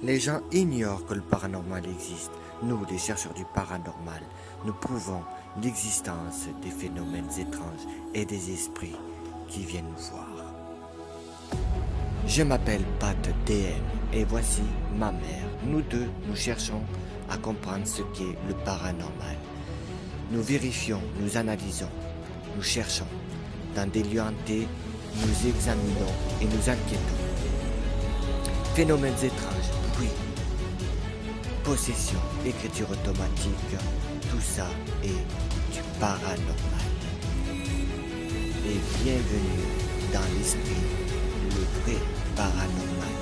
Les gens ignorent que le paranormal existe. Nous, les chercheurs du paranormal, nous prouvons l'existence des phénomènes étranges et des esprits qui viennent nous voir. Je m'appelle Pat DM et voici ma mère. Nous deux, nous cherchons à comprendre ce qu'est le paranormal. Nous vérifions, nous analysons, nous cherchons. Dans des lieux hantés, nous examinons et nous inquiétons. Phénomènes étranges, oui. Possession, écriture automatique, tout ça est du paranormal. Et bienvenue dans l'esprit, le vrai paranormal.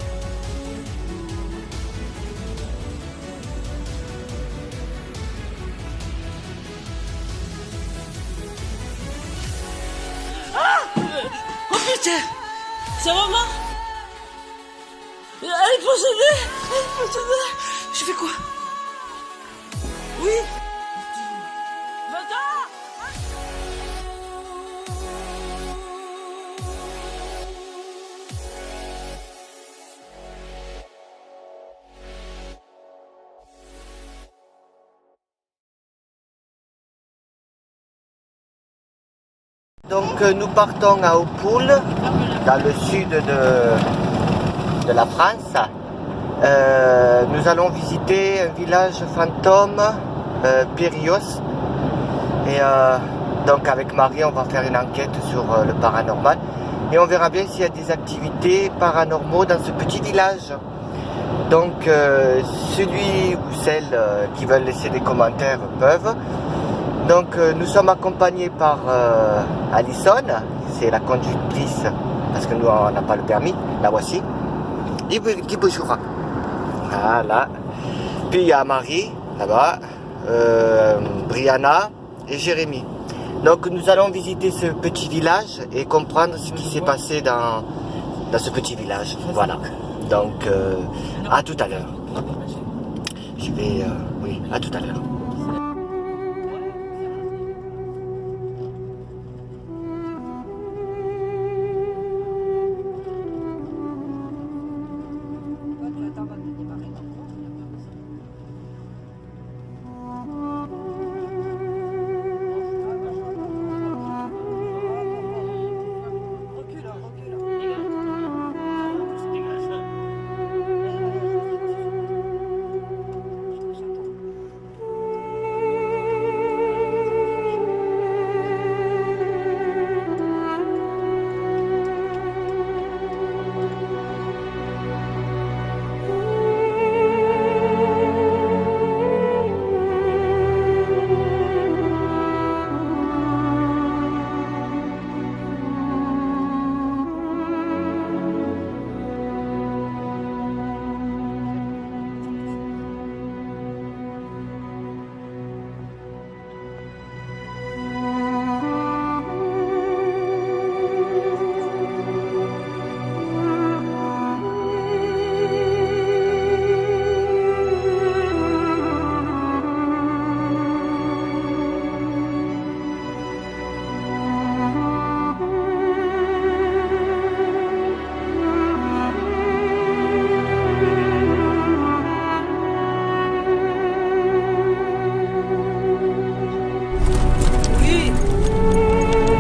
Oh putain, ça va maman? Elle est possédée. Elle est possédée. Je fais quoi? Oui. Va-t'en. Donc nous partons à Opoul, dans le sud de la France. Nous allons visiter un village fantôme, Périos. Et donc avec Marie, on va faire une enquête sur le paranormal. Et on verra bien s'il y a des activités paranormaux dans ce petit village. Donc celui ou celle qui veulent laisser des commentaires peuvent. Donc nous sommes accompagnés par Alison, c'est la conductrice, parce que nous on n'a pas le permis, la voici. Dis bonjour. Voilà. Puis il y a Marie, là-bas, Brianna et Jérémy. Donc nous allons visiter ce petit village et comprendre ce qui s'est passé dans ce petit village. Voilà. Donc à tout à l'heure. Je vais... oui, à tout à l'heure.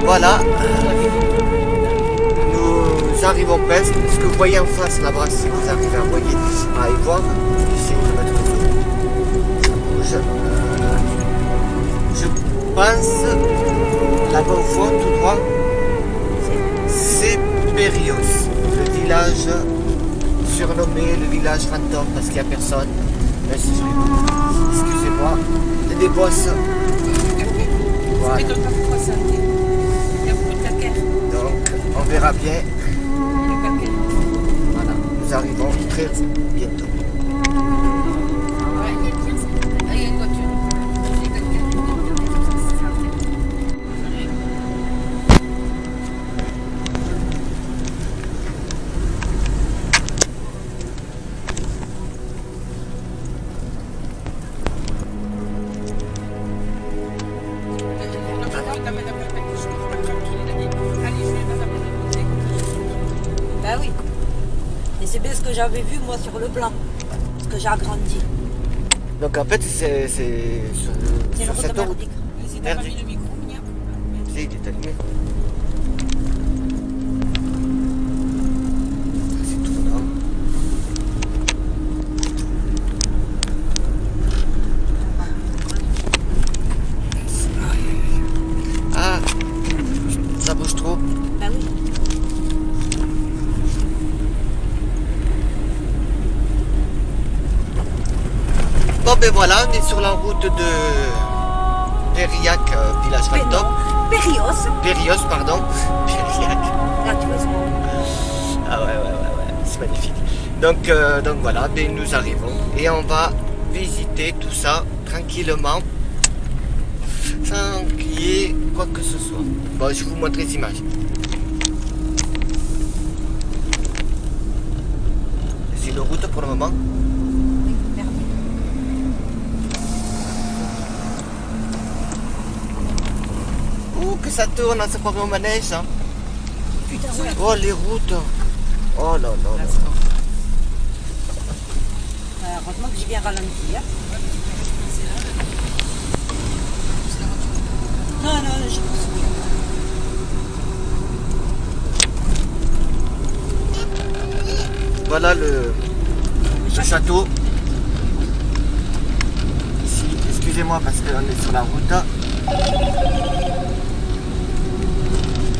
Voilà, nous arrivons presque. Ce que vous voyez en face là-bas, si vous arrivez à y voir, c'est une mettre rouge. Je pense, là-bas au fond, tout droit, c'est Périos, le village surnommé le village fantôme parce qu'il n'y a personne. Excusez-moi, il y a des bosses. Voilà. Donc, on verra bien. Voilà, nous arrivons très bientôt. Bah oui. Et c'est bien ce que j'avais vu moi sur le plan. que j'ai agrandi. Donc en fait, c'est sur, C'est sur le cette route route. merdique. Si t'as pas Merdique. mis le micro, Si, il est allumé. C'est tournant. Ah, ça bouge trop. Bah oui. Bon ben voilà, on est sur la route de Périac, village fantôme. Périos. Périos, pardon. Périac. Là, tu vois, Ah ouais, c'est magnifique. Donc voilà, ben nous arrivons et on va visiter tout ça tranquillement, sans qu'il y ait quoi que ce soit. Bon, je vous montre les images. C'est une route pour le moment. Ouh, que ça tourne, ça croirait au manège. Hein. putain, ouais. Oh, les routes. Oh là là. là. Heureusement que j'ai bien ralenti. Hein. Non, je pense que... Voilà le château. Ici, excusez-moi parce qu'on est sur la route.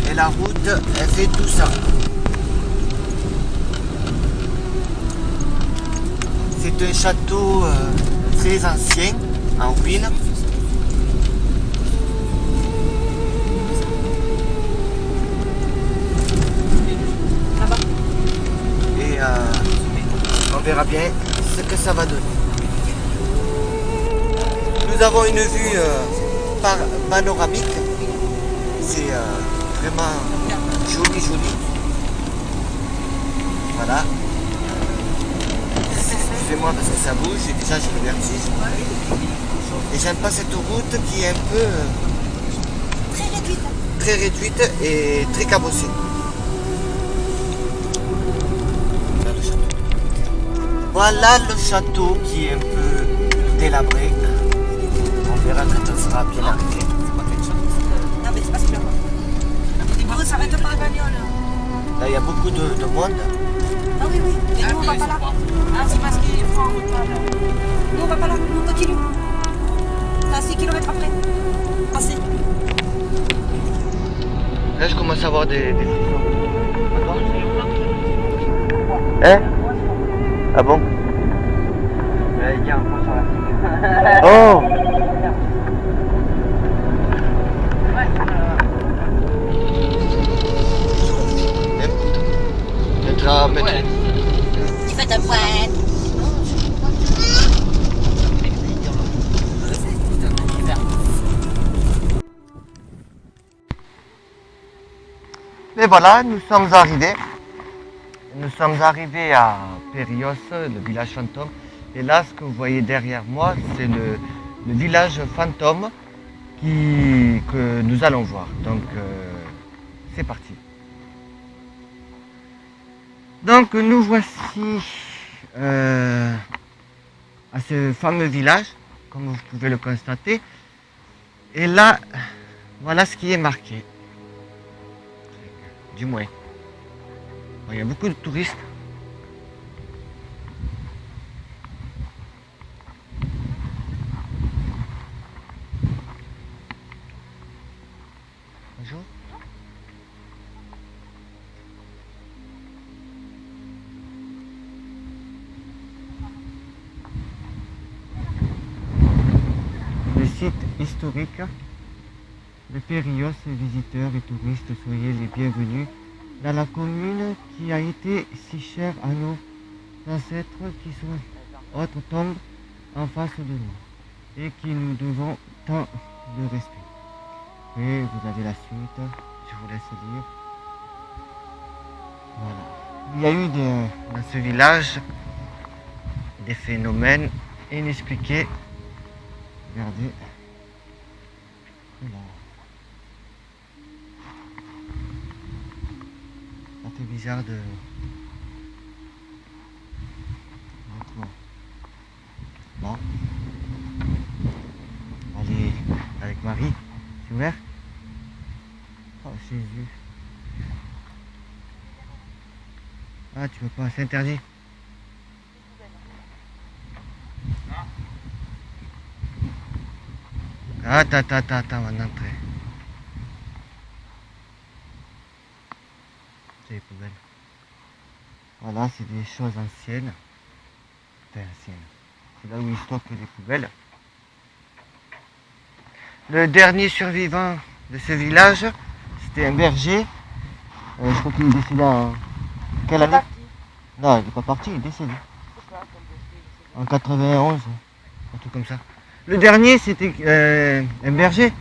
Et la route, elle fait tout ça. C'est un château très ancien, en ruine. Là-bas. Et on verra bien ce que ça va donner. Nous avons une vue panoramique. C'est vraiment joli. Voilà. Excusez-moi parce que ça bouge et déjà j'ai le vertige. Et j'aime pas cette route qui est un peu très réduite et très cabossée. Voilà le château qui est un peu délabré. On verra quand on sera bien arrivé. Non, mais c'est parce que... Oh, ça arrête pas la bagnole. Là, il y a beaucoup de monde. Ah oui. Et nous, on va pas là. Ah, c'est parce qu'il prend en route là. Nous, on va pas là. On continue. C'est à 6 km après. Passez. Là, je commence à avoir des frissons. Hein? Ah bon? il y a un point sur la Oh! Peut-être à mettre. Tu fais ta pointe. Et voilà, nous sommes arrivés. Nous sommes arrivés à Périos, le village fantôme. Et là, ce que vous voyez derrière moi, c'est le village fantôme que nous allons voir. Donc, c'est parti. Donc, nous voici à ce fameux village, comme vous pouvez le constater. Et là, voilà ce qui est marqué. Du moins. Bon, il y a beaucoup de touristes. Bonjour. Le site historique de Périos, visiteurs et touristes, soyez les bienvenus dans la commune qui a été si chère à nos ancêtres qui sont autre tombe en face de nous et qui nous devons tant de respect. Et vous avez la suite, je vous laisse lire. Voilà. Il y a eu dans ce village des phénomènes inexpliqués. Regardez. Voilà. Ça fait bizarre de... Bon. Non. Allez, avec Marie. C'est ouvert? Oh Jésus. Ah, tu peux pas, c'est interdit. Attends, maintenant entrer. C'est les poubelles. Voilà, c'est des choses anciennes. Enfin, anciennes. C'est là où ils stockent les poubelles. Le dernier survivant de ce village, c'était un berger. Je crois qu'il est décédé en... Quelle année? Non, il n'est pas parti, il est décédé. En 91, un truc comme ça. Le dernier, c'était un berger.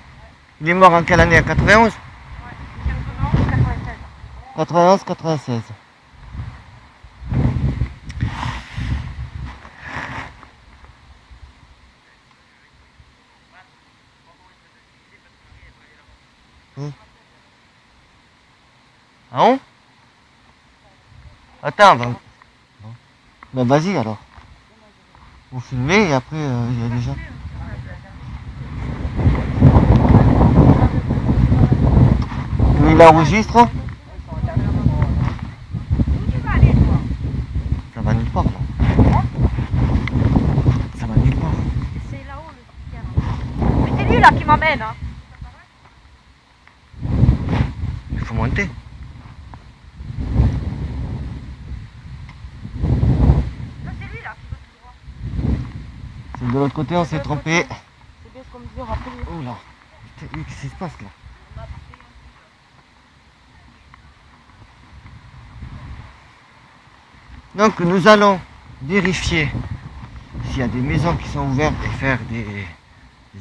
Il est mort en quelle année? En 91? 91, 96. Ah bon? Attends, ben vas-y alors. Vous filmez et après il y a des gens. Il enregistre. Ça va nulle part là. Ça va nulle part. C'est là-haut le mais c'est lui là qui m'amène. Hein. Il faut monter. Là c'est lui là qui va tout droit. C'est de l'autre côté, on s'est trompé. C'est bien ce qu'on me disait, rappelez. Oh là. Putain, qu'est-ce qui se passe là? Donc nous allons vérifier s'il y a des maisons qui sont ouvertes et faire des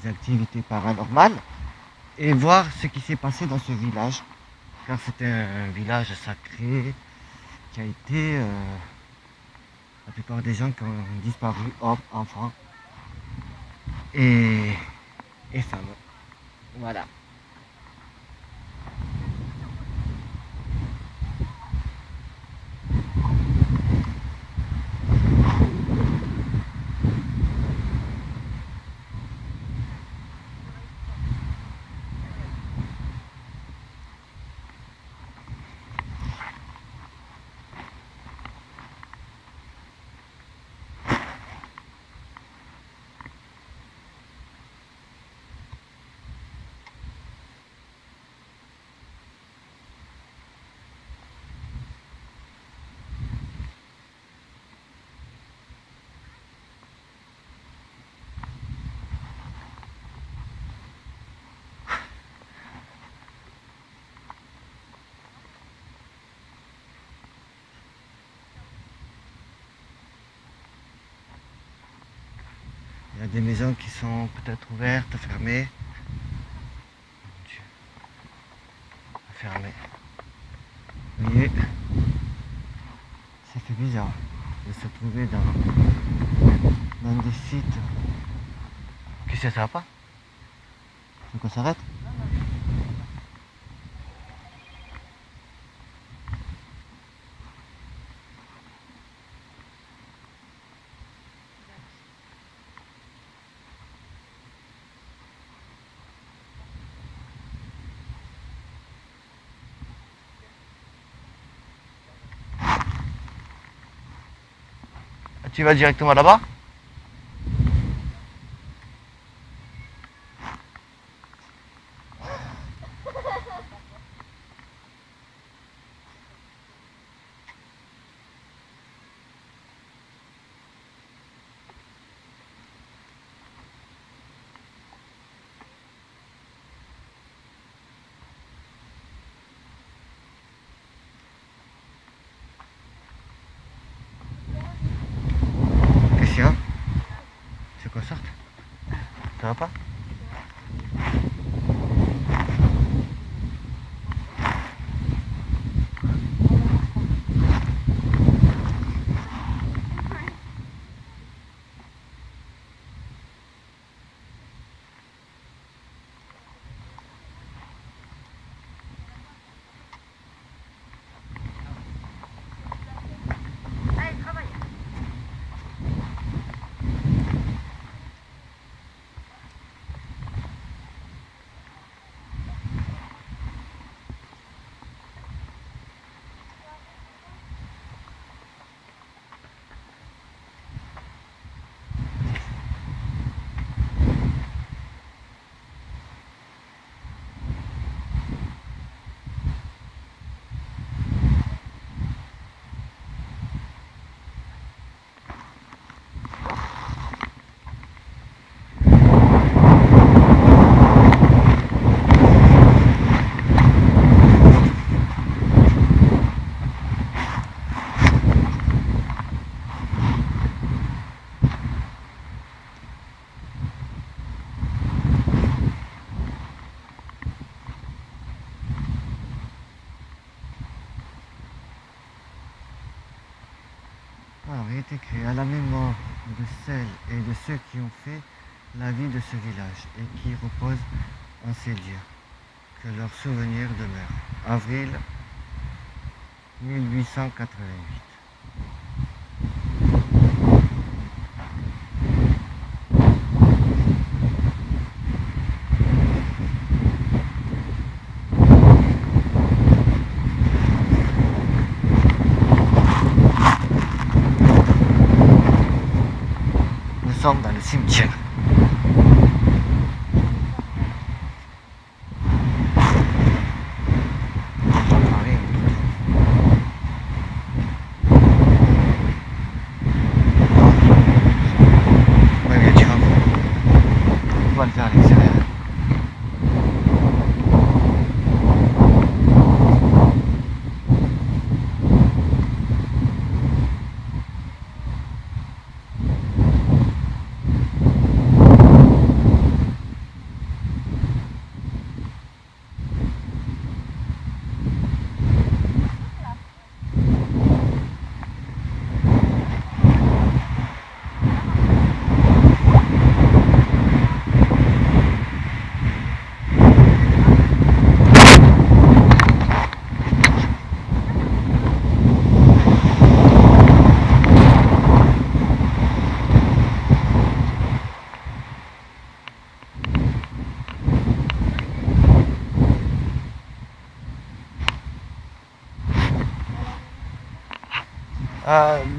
activités paranormales et voir ce qui s'est passé dans ce village, car c'est un village sacré qui a été la plupart des gens qui ont disparu, hommes, enfants et femmes. Voilà. Il y a des maisons qui sont peut-être ouvertes, fermées. Mon Dieu. Fermées. Vous voyez, ça fait bizarre de se trouver dans des sites. Qu'est-ce que ça va pas? Faut qu'on s'arrête? Tu vas directement là-bas? Christian? C'est qu'on sorte? Ça va pas? été créé à la mémoire de celles et de ceux qui ont fait la vie de ce village et qui reposent en ces lieux. Que leurs souvenirs demeurent. Avril 1888. Nous sommes dans le cimetière. On va le faire à l'extérieur.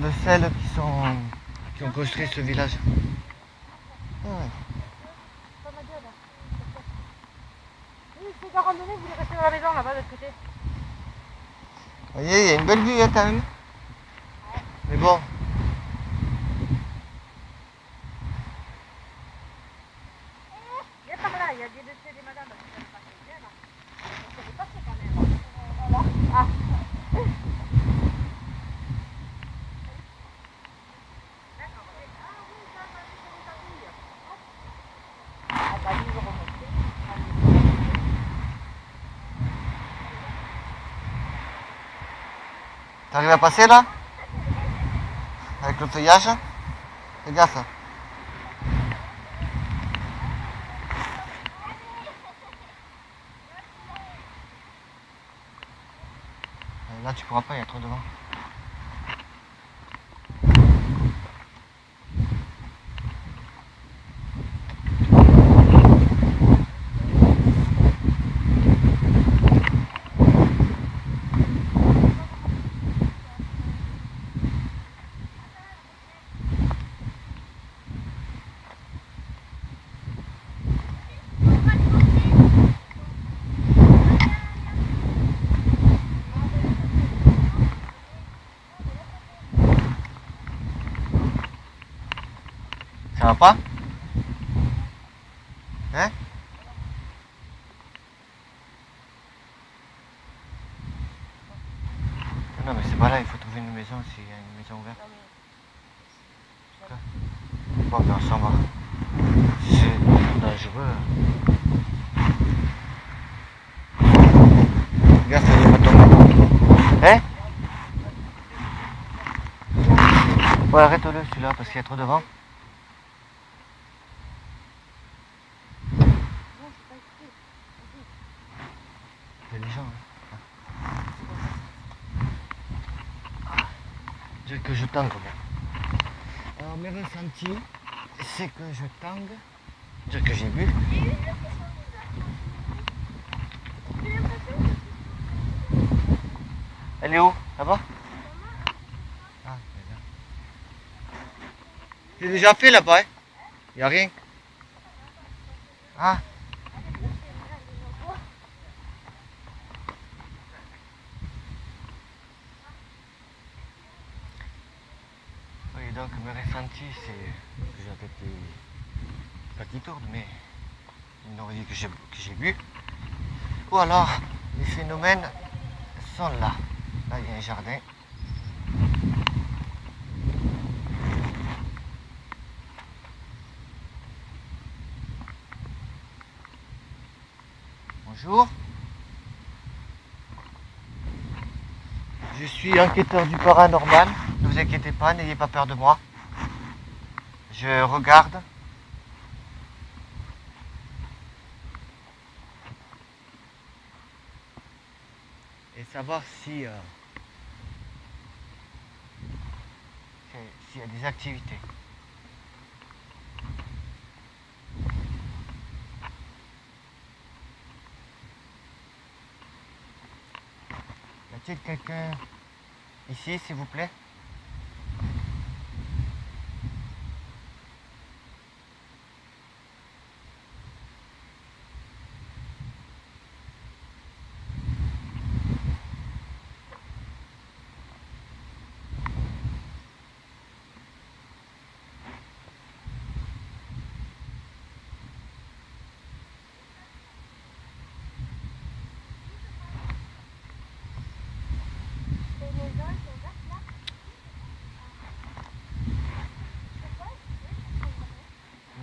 De celles qui ont construit ce village. Ouais. Oui, c'est de randonnée, vous voulez rester dans la maison là-bas de l'autre côté. Vous voyez, il y a une belle vue hein, quand même. Mais bon. Viens par là, il y a des dossiers des madames. Viens là. On peut passer quand même. Voilà. Ah. T'arrives à passer là? Avec le feuillage? Fais gaffe. Là tu pourras pas, il y a trop de vent. Ça va pas? Hein? Non mais c'est pas là, il faut trouver une maison s'il y a une maison ouverte. Bon ben on s'en va. C'est dangereux. Regarde, ça vient pas tomber. Hein? Ouais, arrête-le celui-là parce qu'il y a trop de vent. Il y a des gens. Hein. Je dirais que je tangue. Alors mes ressentis, c'est que je tangue. Je dirais que j'ai bu. Elle est où? Là-bas? Ah, elle est là. C'est déjà fait là-bas, hein? Y a rien. Ah. Oui, donc mes ressentis, c'est que j'ai été pas qui tourne, mais une aurait dit que j'ai bu. Ou alors, les phénomènes sont là. Là, il y a un jardin. Bonjour. Je suis enquêteur du paranormal. Ne vous inquiétez pas, n'ayez pas peur de moi. Je regarde. Et savoir si s'il y a des activités. Y a-t-il quelqu'un ici, s'il vous plaît?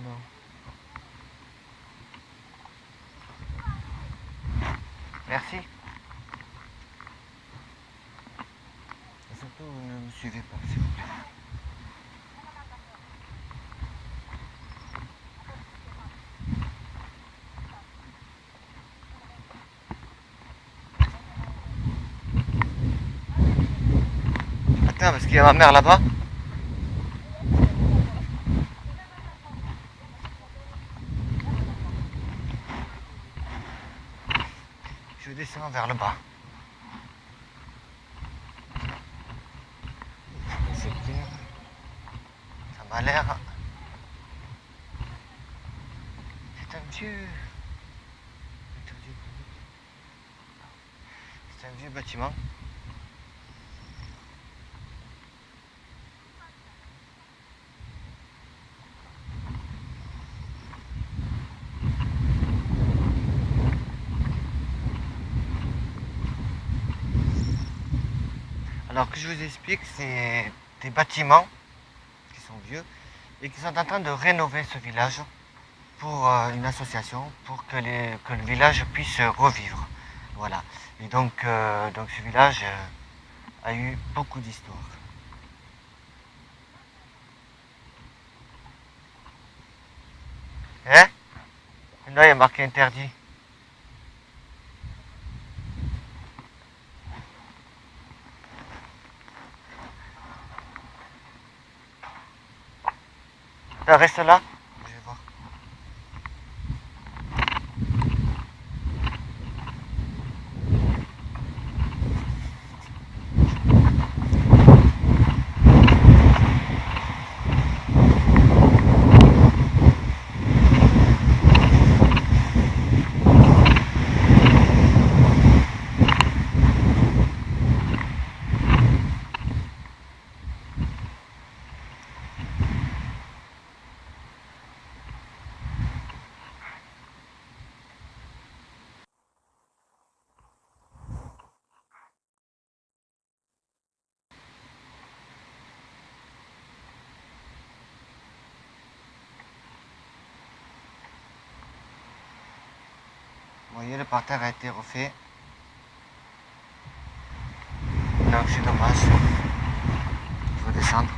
Non. Merci. Et surtout, ne me suivez pas, s'il vous plaît. Attends, parce qu'il y a ma mère là-bas. Je descends vers le bas. C'est clair. Ça m'a l'air. C'est un vieux. C'est un vieux bâtiment. Alors que je vous explique, c'est des bâtiments qui sont vieux et qui sont en train de rénover ce village pour une association pour que le village puisse revivre. Voilà. Et donc ce village a eu beaucoup d'histoires. Hein? Là, il y a marqué interdit. Reste là. Je vais voir. Vous voyez, le parterre a été refait. Donc c'est dommage. Il faut descendre.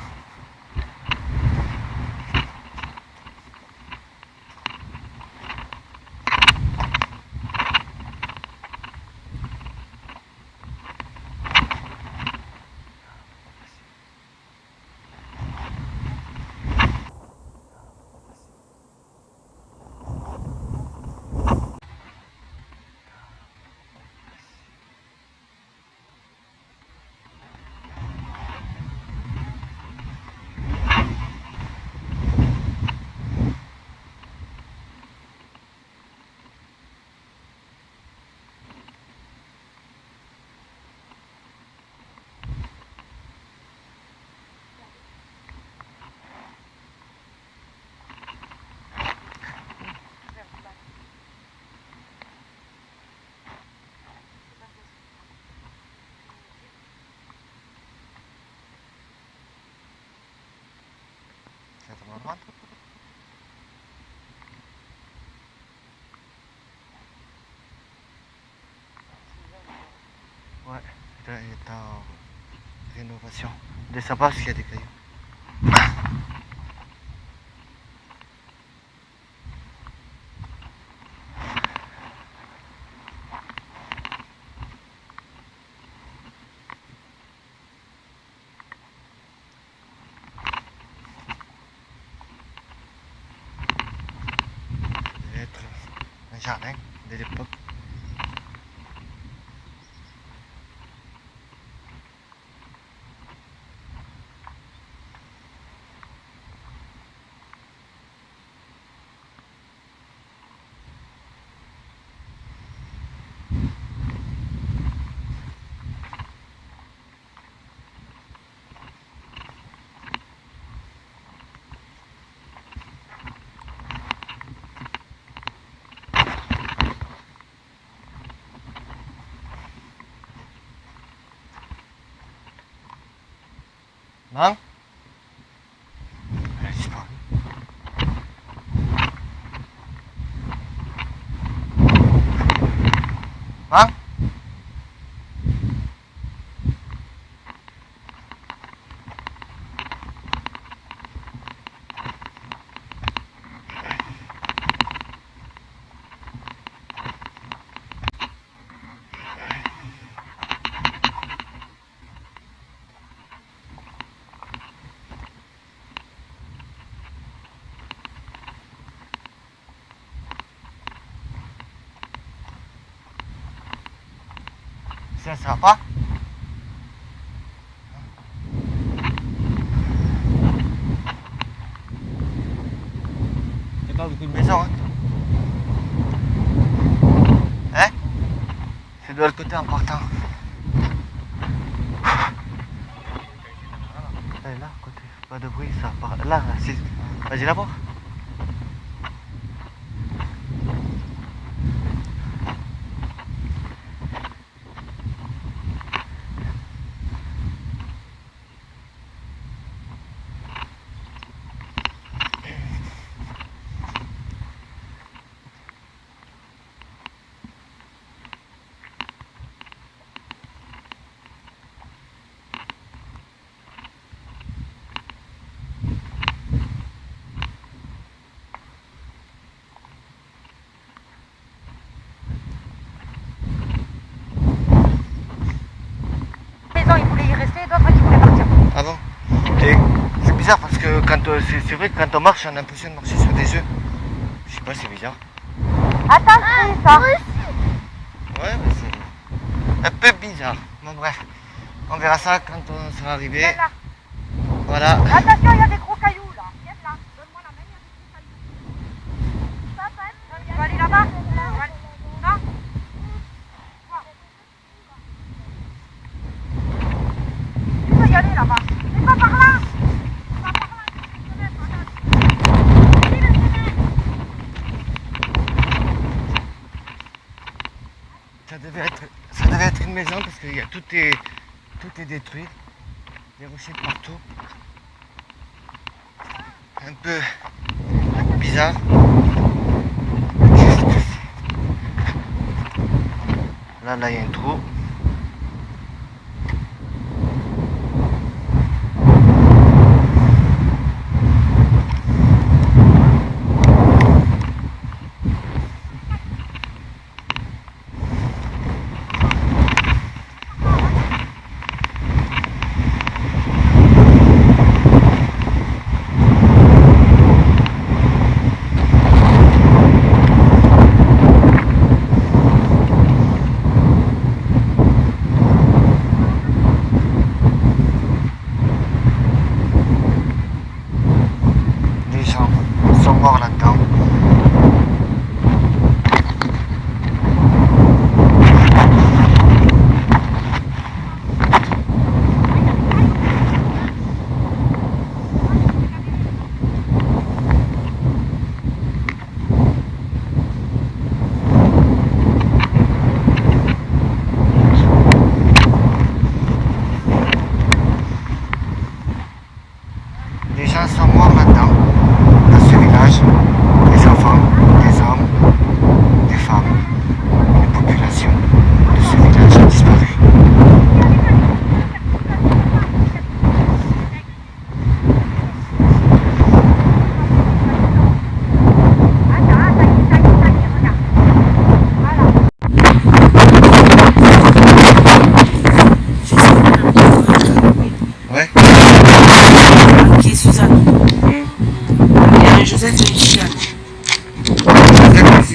C'est normal. Ouais, il est en rénovation. Descends pas parce qu'il y a des cailloux. Ça devait être un jardin de l'époque. Hein? Elle a disparu. Hein? Ça sera pas? Il n'y a pas beaucoup de maisons, hein? Hein? C'est de l'autre côté en partant. Elle est là, à côté. Pas de bruit, ça part. Là, c'est. Vas-y la voir. Il voulait y rester, d'autres qui voulaient partir. Ah bon? Et c'est bizarre parce que quand c'est vrai que quand on marche, on a l'impression de marcher sur des œufs. Je sais pas, c'est bizarre. Attends, c'est ça. Ouais, mais c'est un peu bizarre. Bon bref, on verra ça quand on sera arrivé. Viens là. Voilà. Attention, il y a des gros cailloux là. Viens là. Donne-moi la main, il y a des gros cailloux. Papa, tu vas aller là-bas? Non? Tu peux y aller là-bas. Mais pas par là. Pas par là. Ça devait être une maison parce que tout est détruit. Des rochers de partout. Un peu bizarre. Qu'est-ce que c'est? Là, il y a un trou.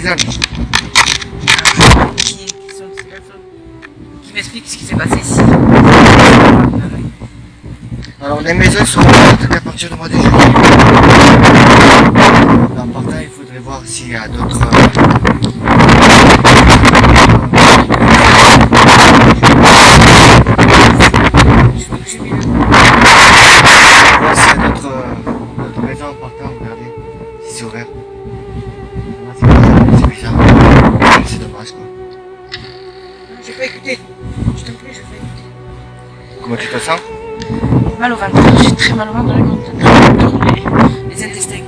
Suzanne. Qui m'explique ce qui s'est passé ici. Alors les maisons sont ouvertes qu'à partir du mois de juillet. En partant, il faudrait voir s'il y a d'autres... voir s'il y a d'autres maisons en partant, regardez si c'est ouvert. C'est bizarre. C'est dommage quoi. J'ai pas écouté. Je t'en prie, je vais écouter. Comment tu te sens? Mal au ventre. J'ai très mal au ventre dans les intestins.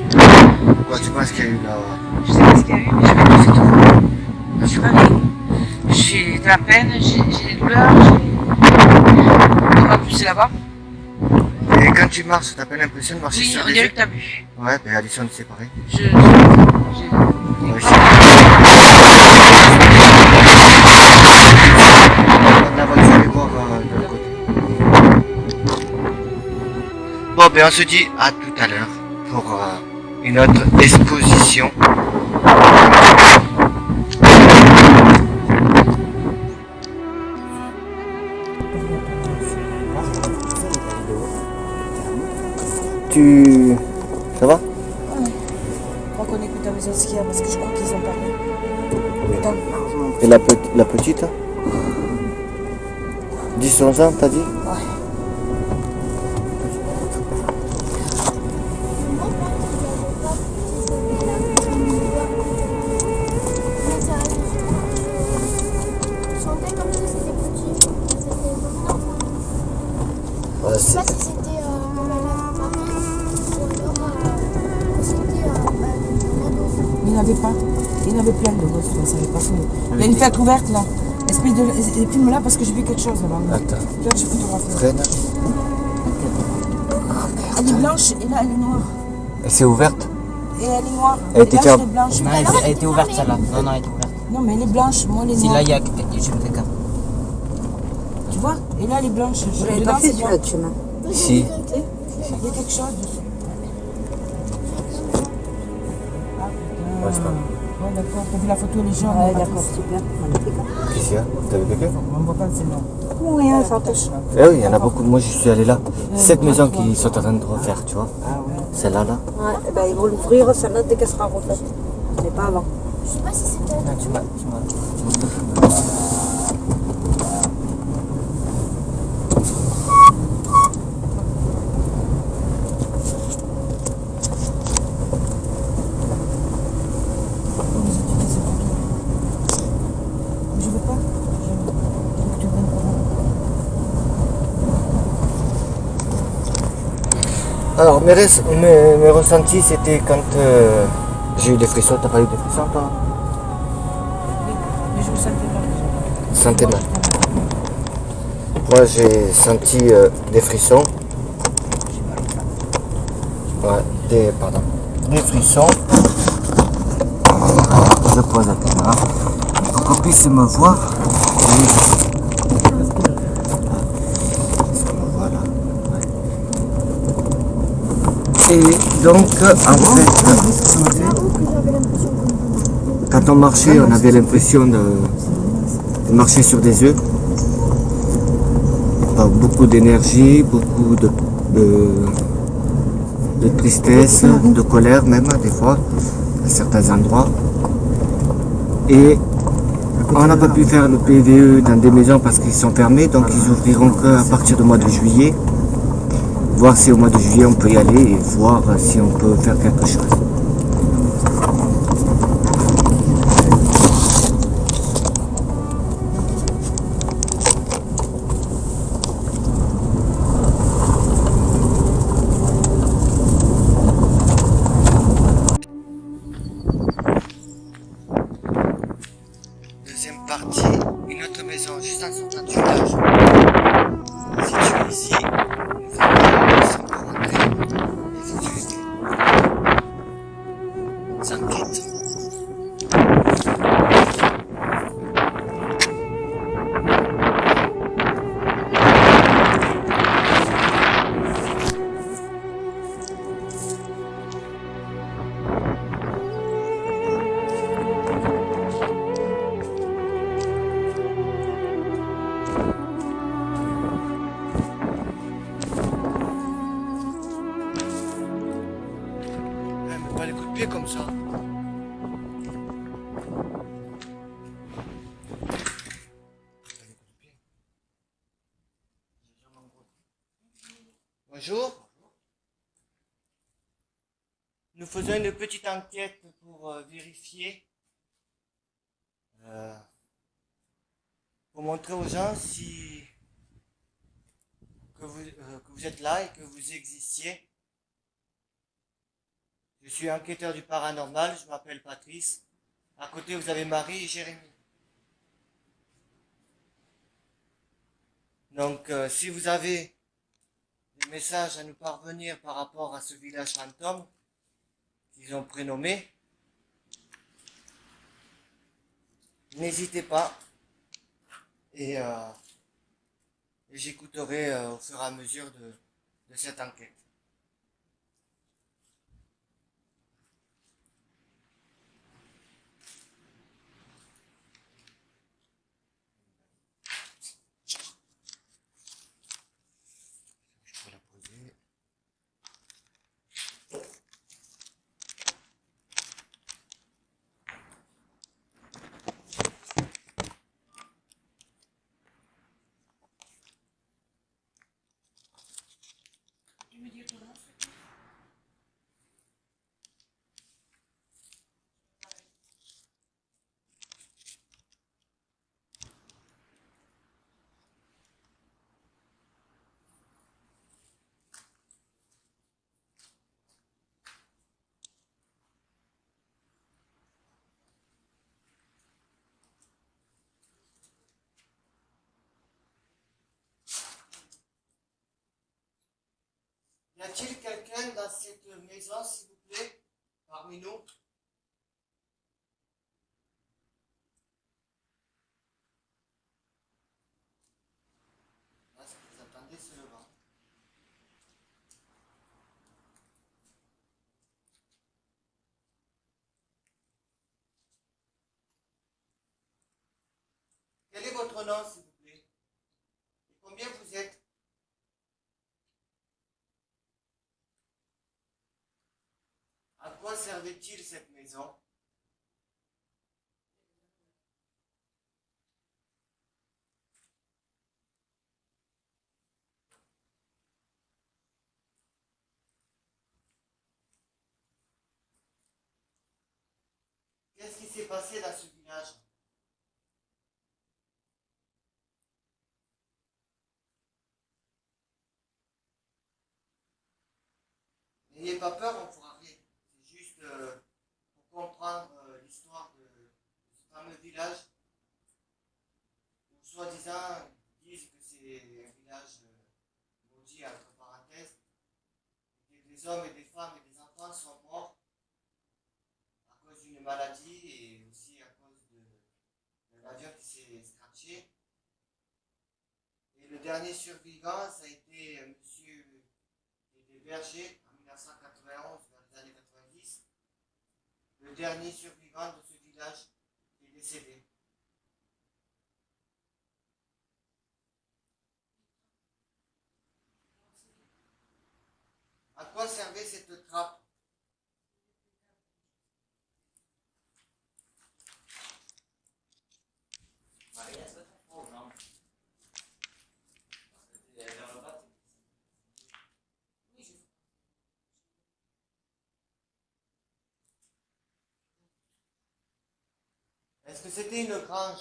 Quoi, tu penses qu'il y a eu là? Je sais pas ce qu'il y a eu, mais je vais tout tout. Je suis pas bien. J'ai de la peine, j'ai des douleurs, en plus c'est là-bas. Et quand tu marches, t'as pas l'impression de marcher Oui, sur on des dirait œufs? que t'as bu. Ouais, ben Alison c'est pareil. J'ai... Ouais, la voiture est voir de l'autre côté. Bon, ben on se dit à tout à l'heure pour une autre exposition. Ça va? Je crois qu'on écoute la maison de skieur parce que je crois qu'ils ont parlé. Attends. Et la petite? 10-11 ans, t'as dit? Ouais. Je sais pas si c'était comme elle a Paris ou alors c'était Il n'y avait pas. Il y en avait plein de gosses, là, ça avait pas fini. Il y a une fête ouverte là. Espèce de. Filme-là parce que j'ai vu quelque chose là-bas. Attends. Là, je photographie. Freine. Elle est blanche et là, elle est noire. Elle s'est ouverte? Et elle est noire. Elle était Là, elle est blanche. Non, elle était ouverte celle-là. Non, elle était ouverte. Non, mais elle est blanche. Moi, elle est Si noire. là, il y a quelqu'un. Tu vois? Et là, elle est blanche. Vous n'avez pas fait celui-là de chemin. Si. Il y a quelque chose dessus. Ouais, c'est pas mal. Ouais, d'accord. T'as vu la photo, les gens? Ouais, d'accord, super. Magnifique. Qu'est-ce qu'il y a? T'as vu quelqu'un? On ne voit pas celle-là. Oui, hein, ça touche. Eh oui, il y en a beaucoup. Moi, je suis allé là. 7 maisons qui sont en train de refaire, tu vois. Ah ouais. Celle-là, là. Ouais, eh ben, ils vont l'ouvrir, celle-là, dès qu'elle sera refaite. Mais pas avant. je sais pas si c'était Non, tu m'as. Je veux pas. Tu veux pas. Alors, mes ressentis, c'était quand j'ai eu des frissons. T'as pas eu des frissons, toi? Mais je me sentais mal déjà. Sentais mal. Moi, j'ai senti des frissons. Ouais, des frissons. Je pose la caméra pour qu'on puisse me voir. Voilà. Et donc, en fait, quand on marchait, on avait l'impression de marcher sur des œufs. Beaucoup d'énergie, beaucoup de tristesse, de colère même des fois, à certains endroits. Et on n'a pas pu faire le PVE dans des maisons parce qu'ils sont fermés, donc ils ouvriront qu'à partir du mois de juillet. Voir si au mois de juillet on peut y aller et voir si on peut faire quelque chose. Deuxième partie, une autre maison juste en sortant du village. Située ici, une famille sans pas rentrer, et sécurité. Sans quête. Bonjour. Nous faisons une petite enquête pour vérifier, pour montrer aux gens si que vous êtes là et que vous existiez. Je suis enquêteur du paranormal, je m'appelle Patrice. À côté, vous avez Marie et Jérémy. Donc, si vous avez des messages à nous parvenir par rapport à ce village fantôme qu'ils ont prénommé, n'hésitez pas et j'écouterai au fur et à mesure de cette enquête. Je peux la poser. Y a-t-il quelqu'un dans cette maison, s'il vous plaît, parmi nous? Ah, ce que vous entendez, c'est le vent. Quel est votre nom, s'il vous plaît? Et combien vous êtes? À quoi servait-il cette maison? Qu'est-ce qui s'est passé dans ce village? N'ayez pas peur, on fera rien. C'est juste pour comprendre l'histoire de ce fameux village où soi-disant ils disent que c'est un village maudit entre parenthèses, et que des hommes et des femmes et des enfants sont morts à cause d'une maladie et aussi à cause d'un avion qui s'est scratché. Et le dernier survivant, ça a été un monsieur qui était berger en 1991 vers les années 90. Le dernier survivant de ce village qui est décédé. À quoi servait cette trappe? Est-ce que c'était une grange?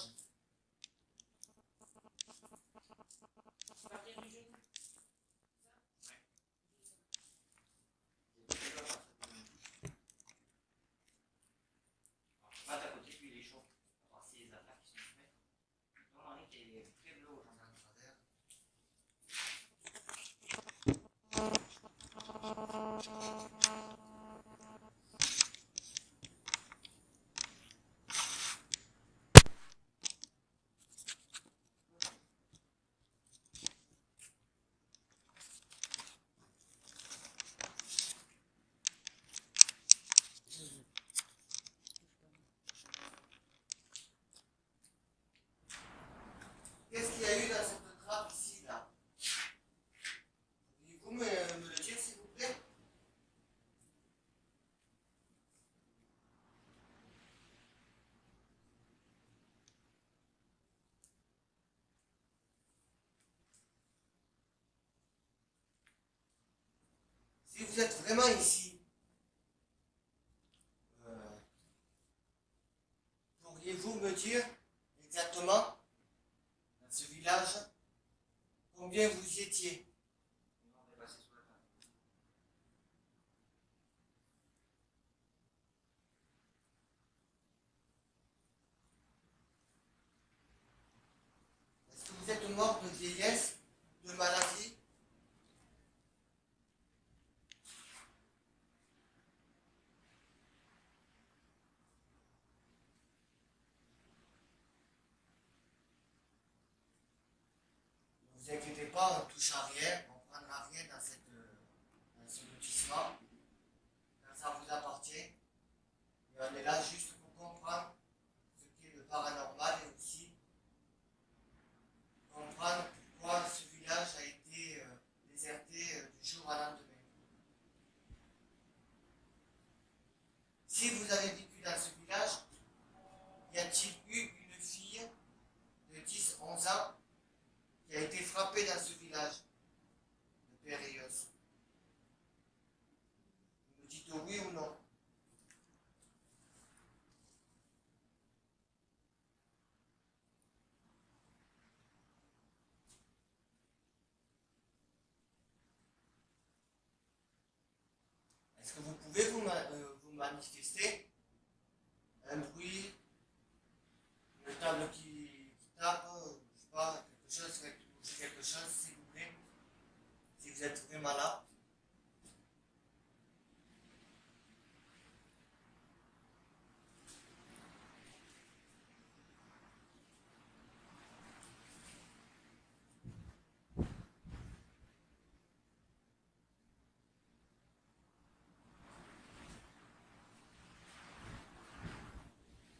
Qu'est-ce qu'il y a eu dans cette trappe ici, là? Pouvez-vous me le dire, s'il vous plaît? Si vous êtes vraiment ici, pourriez-vous me dire exactement, dans ce village, combien vous y étiez? Est-ce que vous êtes mort de vieillesse, de maladie? Ne vous inquiétez pas, on ne touche à rien, on ne prendra rien dans ce lotissement, car ça vous appartient. Et on est là juste pour comprendre ce qu'est le paranormal et aussi comprendre pourquoi ce village a été déserté du jour au lendemain. Si vous avez vécu dans ce village, y a-t-il eu une fille de 10-11 ans qui a été frappée dans ce village de Périos? Vous me dites oui ou non. Est-ce que vous pouvez vous manifester un bruit, une table qui tape, je sais pas, quelque chose, quelque chose, s'il vous plaît, si vous êtes vraiment là?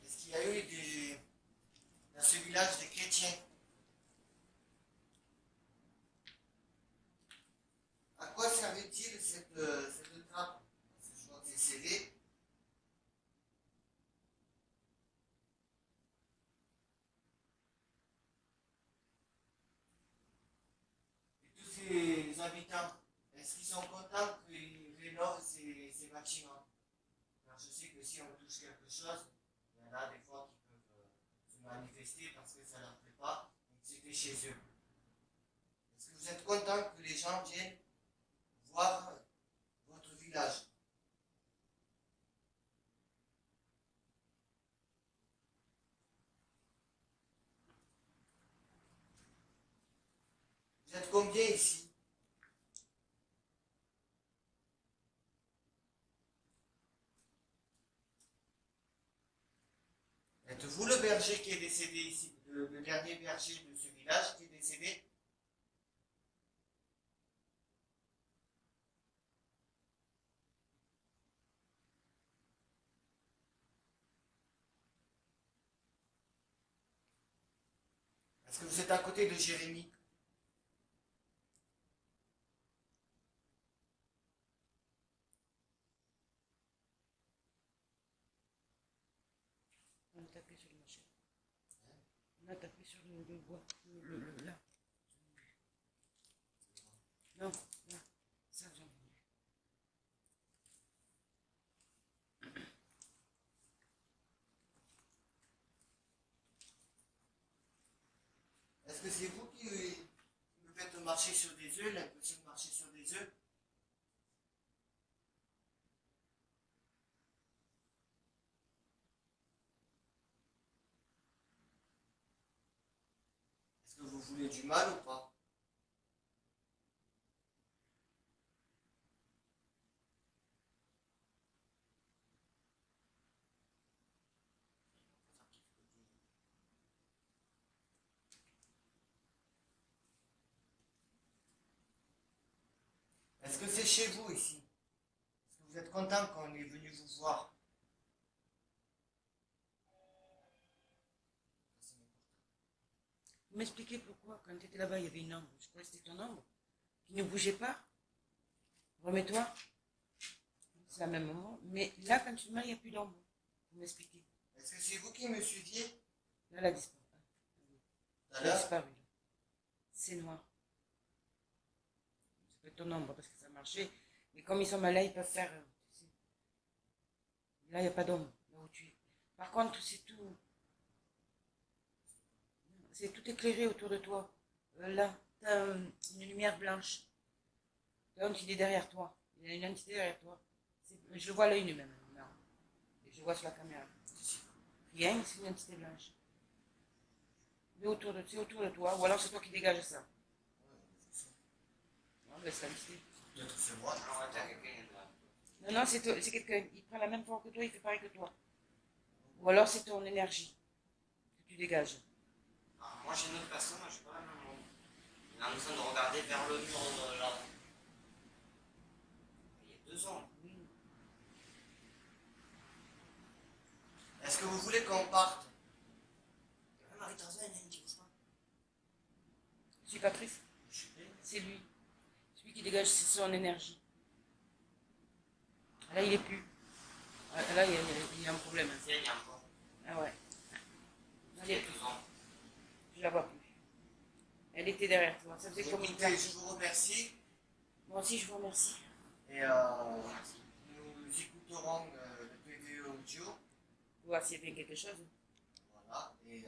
Est-ce qu'il y a eu dans ce village des chrétiens? À quoi servait-il cette trappe? Parce que je vois que c'est scellé. Et tous ces habitants, est-ce qu'ils sont contents qu'ils rénovent ces bâtiments? Car je sais que si on touche quelque chose, il y en a des fois qui peuvent se manifester parce que ça ne leur plaît pas et que c'était chez eux. Est-ce que vous êtes content que les gens viennent voir votre village? Vous êtes combien ici? Êtes-vous le berger qui est décédé ici, le dernier berger de ce village qui est décédé? Est-ce que vous êtes à côté de Jérémie? On a tapé sur le machin. On a tapé sur le bois. Là. Non, là. Ça, j'en ai. Est-ce que c'est vous qui me faites marcher sur des œufs, l'impression de marcher sur des œufs? Est-ce que vous voulez du mal ou pas? Est-ce que c'est chez vous ici? Est-ce que vous êtes content qu'on est venu vous voir? Vous m'expliquez pourquoi, quand tu étais là-bas, il y avait une ombre. Je crois que c'était ton ombre qui ne bougeait pas. Remets-toi. C'est la même ombre. Mais là, quand tu te mets, il n'y a plus d'ombre. Vous m'expliquez. Est-ce que c'est vous qui me suiviez? Là, elle a disparu. Tout à Elle a l'heure? disparu. C'est noir. C'est pas ton ombre parce que ça marchait. Et comme ils sont malins, ils peuvent faire... Là, il n'y a pas d'ombre, là où tu es. Par contre, c'est tout... C'est tout éclairé autour de toi. Là, tu as une lumière blanche. Donc, il est derrière toi. Il y a une entité derrière toi. Je le vois à l'œil nu même. Non. Et je le vois sur la caméra. Rien, c'est une entité blanche. Mais c'est autour de toi. Ou alors c'est toi qui dégages ça. Non, mais c'est l'entité. C'est moi. Non, c'est quelqu'un. Il prend la même forme que toi, il fait pareil que toi. Ou alors c'est ton énergie que tu dégages. Ah, moi j'ai une autre personne, je suis pas la même. Il a besoin de regarder vers le mur là. Il y a 2 ans. Oui. Est-ce que vous voulez qu'on parte? Marie-Tarzan, elle dit pas. Je suis Patrice. C'est lui. Celui qui dégage, c'est son énergie. Là, il est plus. Là, il y a un problème. Il y a encore. Ah ouais. Il y a 2 ans. Je la vois plus. Elle était derrière toi. Ça faisait comme une Écoutez, carte. je vous remercie Moi aussi, je vous remercie. et nous écouterons le PVE audio. Pour voir s'il y a bien quelque chose. Voilà. Et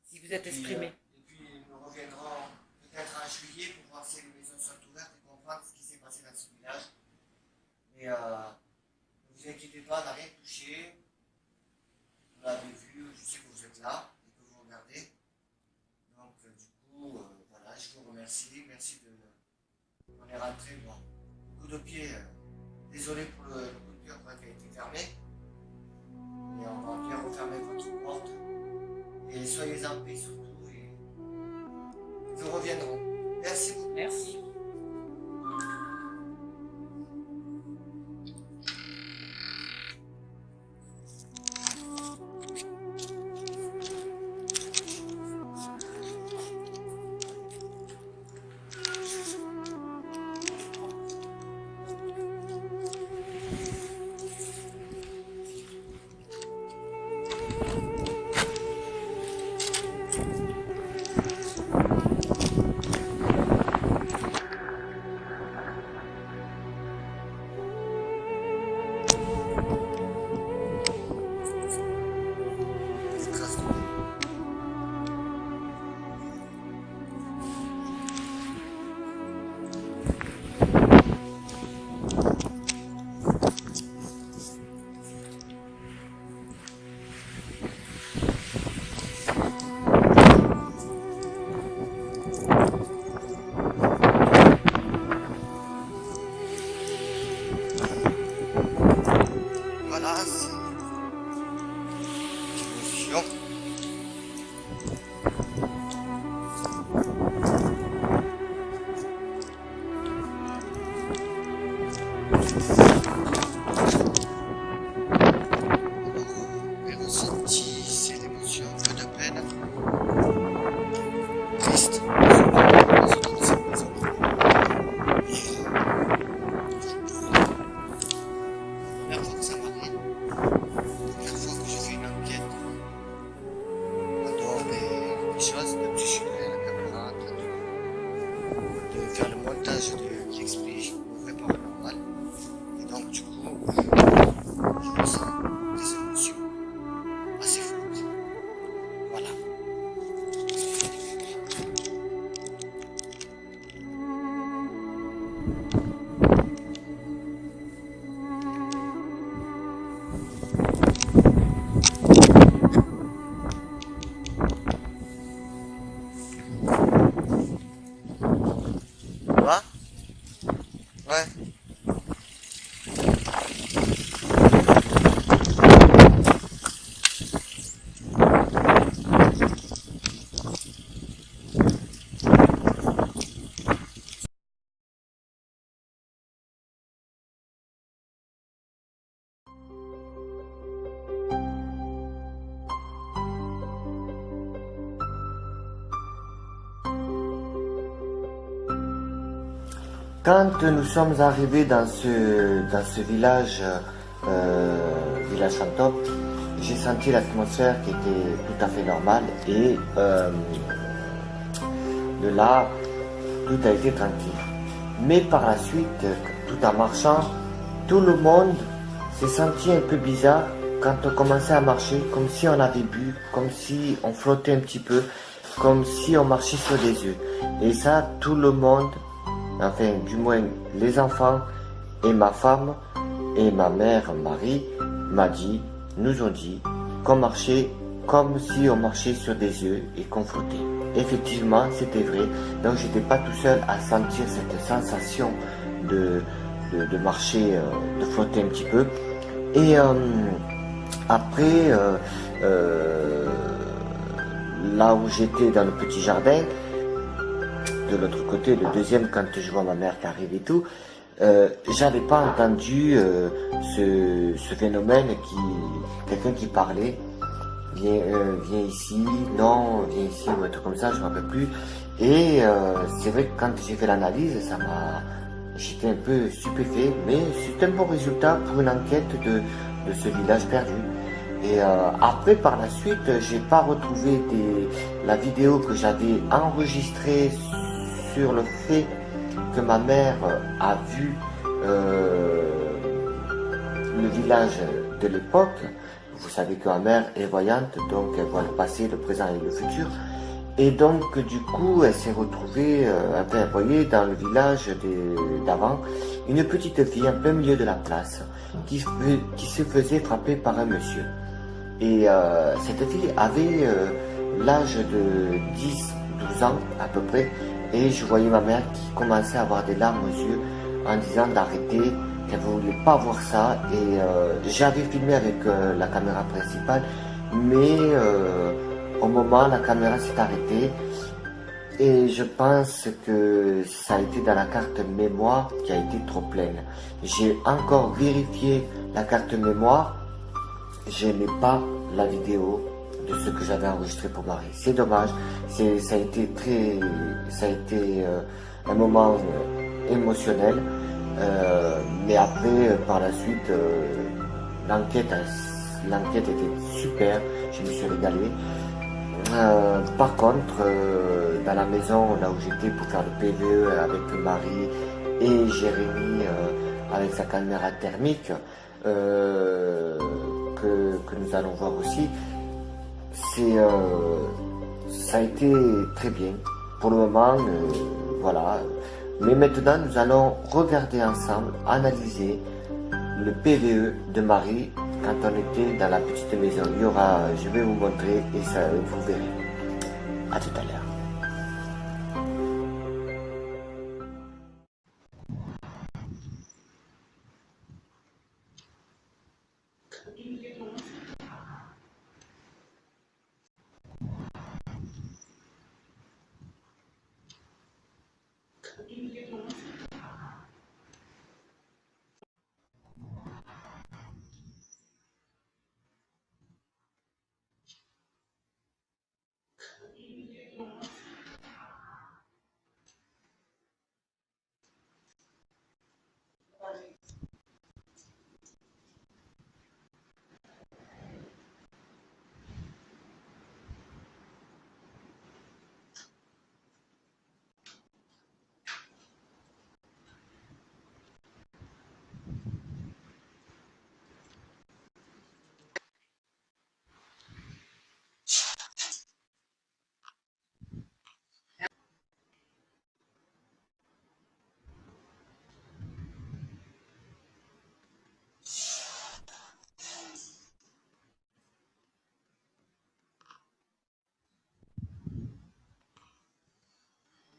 Si vous êtes puis, exprimé. et puis nous reviendrons peut-être en juillet pour voir si les maisons sont ouvertes et comprendre ce qui s'est passé dans ce village. Mais ne vous inquiétez pas, on n'a rien touché. Vous l'avez vu, je sais que vous êtes là et que vous regardez. Donc du coup, voilà, je vous remercie. Merci de... On est rentré, bon, coup de pied. Désolé pour le coup de pied qui a été fermé. Et on va bien refermer votre porte. Et soyez en paix surtout. Et nous reviendrons. Merci beaucoup. Merci. Voilà, c'est l'émotion. Les ressentis, c'est l'émotion, un peu de peine, triste, première fois que ça m'arrive, première fois que je fais une enquête, en dehors des choses, de psychologie à la caméra, de faire le montage qui explique le vrai paranormal. Et donc du coup, je ressens des émotions assez fortes. Voilà. Ça va? Ouais. Quand nous sommes arrivés dans ce village, village fantôme, j'ai senti l'atmosphère qui était tout à fait normale et de là, tout a été tranquille. Mais par la suite, tout en marchant, tout le monde s'est senti un peu bizarre quand on commençait à marcher, comme si on avait bu, comme si on flottait un petit peu, comme si on marchait sur des œufs. Et ça, tout le monde, enfin du moins les enfants et ma femme et ma mère Marie nous ont dit qu'on marchait comme si on marchait sur des œufs et qu'on flottait. Effectivement, c'était vrai. Donc j'étais pas tout seul à sentir cette sensation de marcher, de flotter un petit peu. Et après, là où j'étais dans le petit jardin, de l'autre côté, le deuxième, quand je vois ma mère qui arrive et tout, j'avais pas entendu ce phénomène quelqu'un qui parlait, viens ici, non, viens ici, ou un truc comme ça, je ne me rappelle plus. Et c'est vrai que quand j'ai fait l'analyse, j'étais un peu stupéfait, mais c'est un bon résultat pour une enquête de ce village perdu. Et après, par la suite, j'ai pas retrouvé la vidéo que j'avais enregistrée sur le fait que ma mère a vu le village de l'époque. Vous savez que ma mère est voyante, donc elle voit le passé, le présent et le futur. Et donc, du coup, elle s'est retrouvée, enfin, vous voyez, dans le village d'avant, une petite fille en plein milieu de la place qui se faisait frapper par un monsieur. Et cette fille avait l'âge de 10-12 ans à peu près, et je voyais ma mère qui commençait à avoir des larmes aux yeux en disant d'arrêter, qu'elle ne voulait pas voir ça. Et j'avais filmé avec la caméra principale, mais au moment la caméra s'est arrêtée, et je pense que ça a été dans la carte mémoire qui a été trop pleine. J'ai encore vérifié la carte mémoire, je n'ai pas la vidéo de ce que j'avais enregistré pour Marie. C'est dommage, ça a été un moment émotionnel, mais après, par la suite, l'enquête était super, je me suis régalé. Par contre, dans la maison là où j'étais pour faire le PVE avec Marie et Jérémy avec sa caméra thermique, que nous allons voir aussi, ça a été très bien pour le moment, voilà. Mais maintenant nous allons regarder ensemble, analyser le PVE de Marie quand on était dans la petite maison. Je vais vous montrer et ça, vous verrez. À tout à l'heure.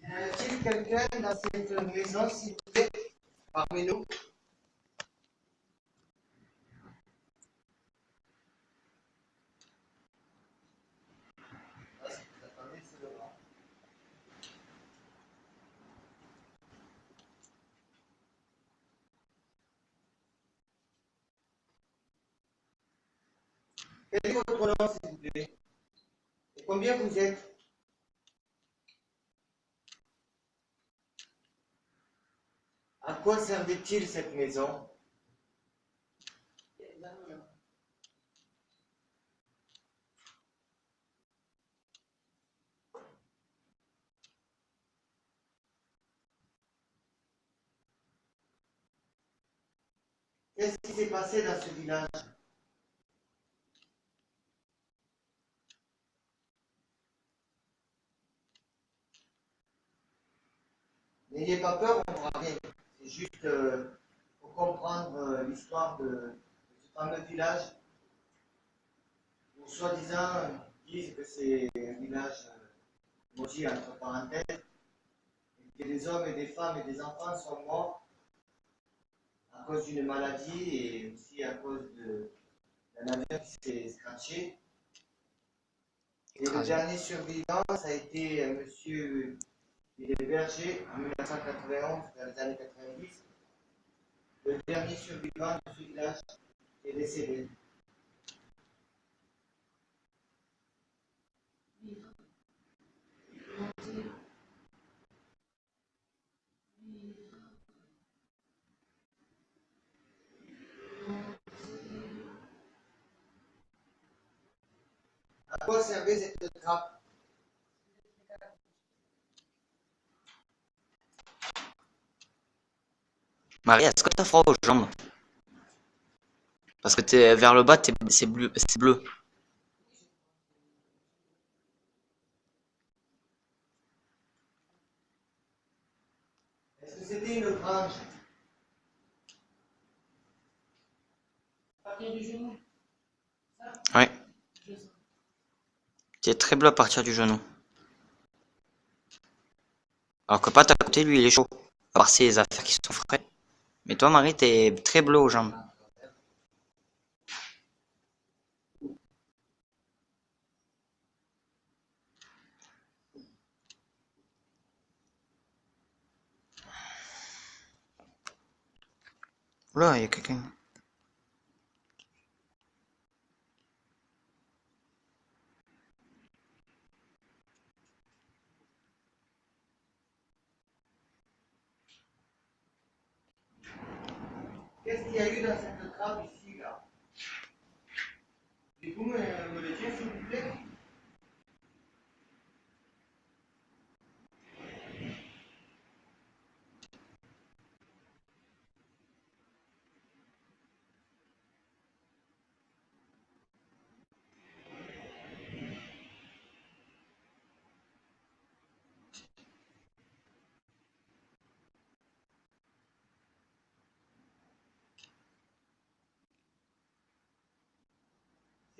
Y a-t-il quelqu'un dans cette maison, s'il vous plaît, parmi nous? Quel est votre nom, s'il vous plaît? Et combien vous êtes? À quoi servait-il cette maison? Qu'est-ce qui s'est passé dans ce village? N'ayez pas peur, on va rien. C'est juste pour comprendre l'histoire de ce fameux village où soi-disant disent que c'est un village maudit entre parenthèses, et que des hommes et des femmes et des enfants sont morts à cause d'une maladie et aussi à cause d'un avion qui s'est scratché. Et le dernier survivant, ça a été monsieur il est berger en 1991, dans les années 90. Le dernier survivant de ce village est décédé. À quoi servait cette trappe? Marie, est-ce que t'as froid aux jambes? Parce que t'es vers le bas, c'est bleu, c'est bleu. Est-ce que c'était une grange? Ouais. T'es très bleu à partir du genou. Alors que Pat à côté, lui, il est chaud. À part ses affaires qui sont frais. Mais toi, Marie, t'es très bleu aux jambes. Oula, il y a quelqu'un. Qu'est-ce qu'il y a eu dans cette trappe ici, là? Et vous me le dire, s'il vous plaît?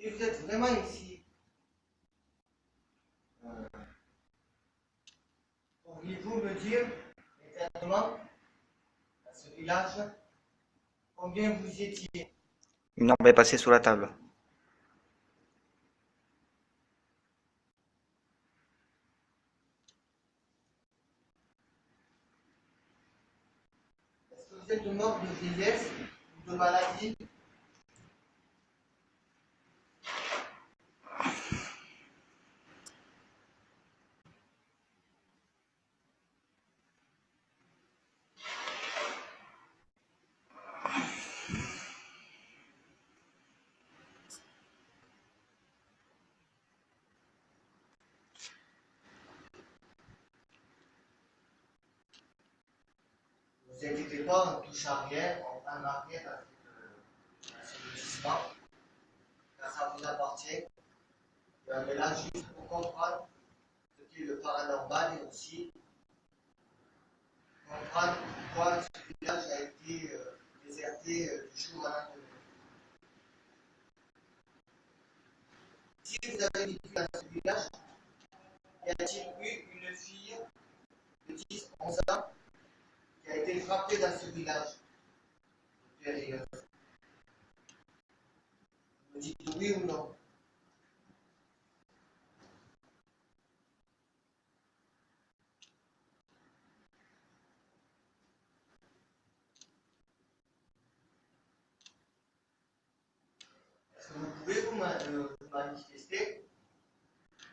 Si vous êtes vraiment ici, pourriez-vous me dire exactement, à ce village, combien vous y étiez? Une arbre est passée sous la table. Est-ce que vous êtes mort de vieillesse ou de maladie? Ne vous inquiétez pas, on touche arrière, on va en arrière à ce lotissement, car ça vous appartient. Et on est là juste pour comprendre ce qu'est le paranormal et aussi comprendre pourquoi ce village a été déserté du jour au lendemain. Si vous avez vécu dans ce village, y a-t-il eu une fille de 10-11 ans qui a été frappée dans ce village? Périlleuse. Vous dites oui ou non? Est-ce que vous pouvez vous manifester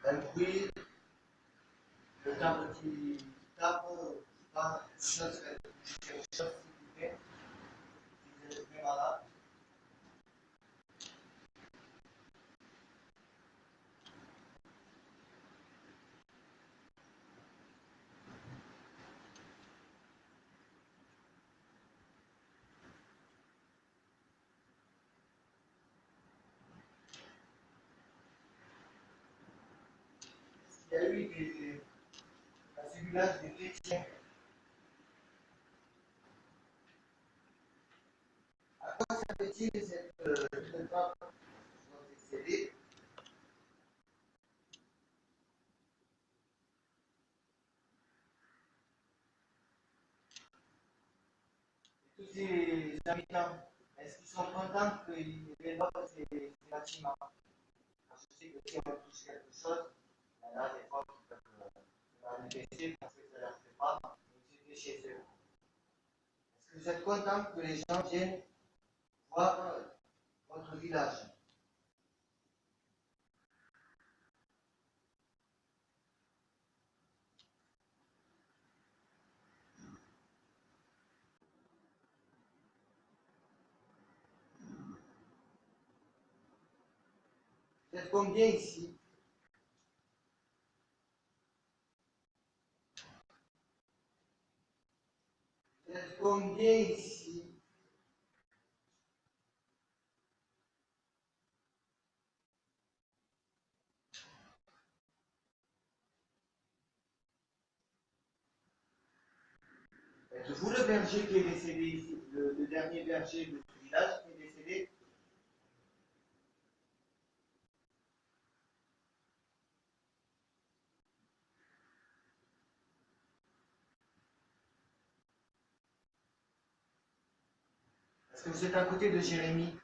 un bruit, le table qui tape, pas quelque chose, s'il vous plaît, si vous êtes très malade? y a eu dans ce village des chrétiens. À quoi ça fait-il cette femme décédée? Tous ces habitants, est-ce qu'ils sont contents qu'ils rénovent ces bâtiments? Parce que je sais que si on touche quelque chose, il y en a des fois qui peuvent manifester parce que ça ne leur fait pas, mais c'était chez eux. Est-ce que vous êtes content que les gens viennent voir votre village? Vous êtes combien ici? Vous êtes combien ici? Êtes-vous le berger qui est décédé ici, le dernier berger de ce village qui est décédé? Est-ce que vous êtes à côté de Jérémie?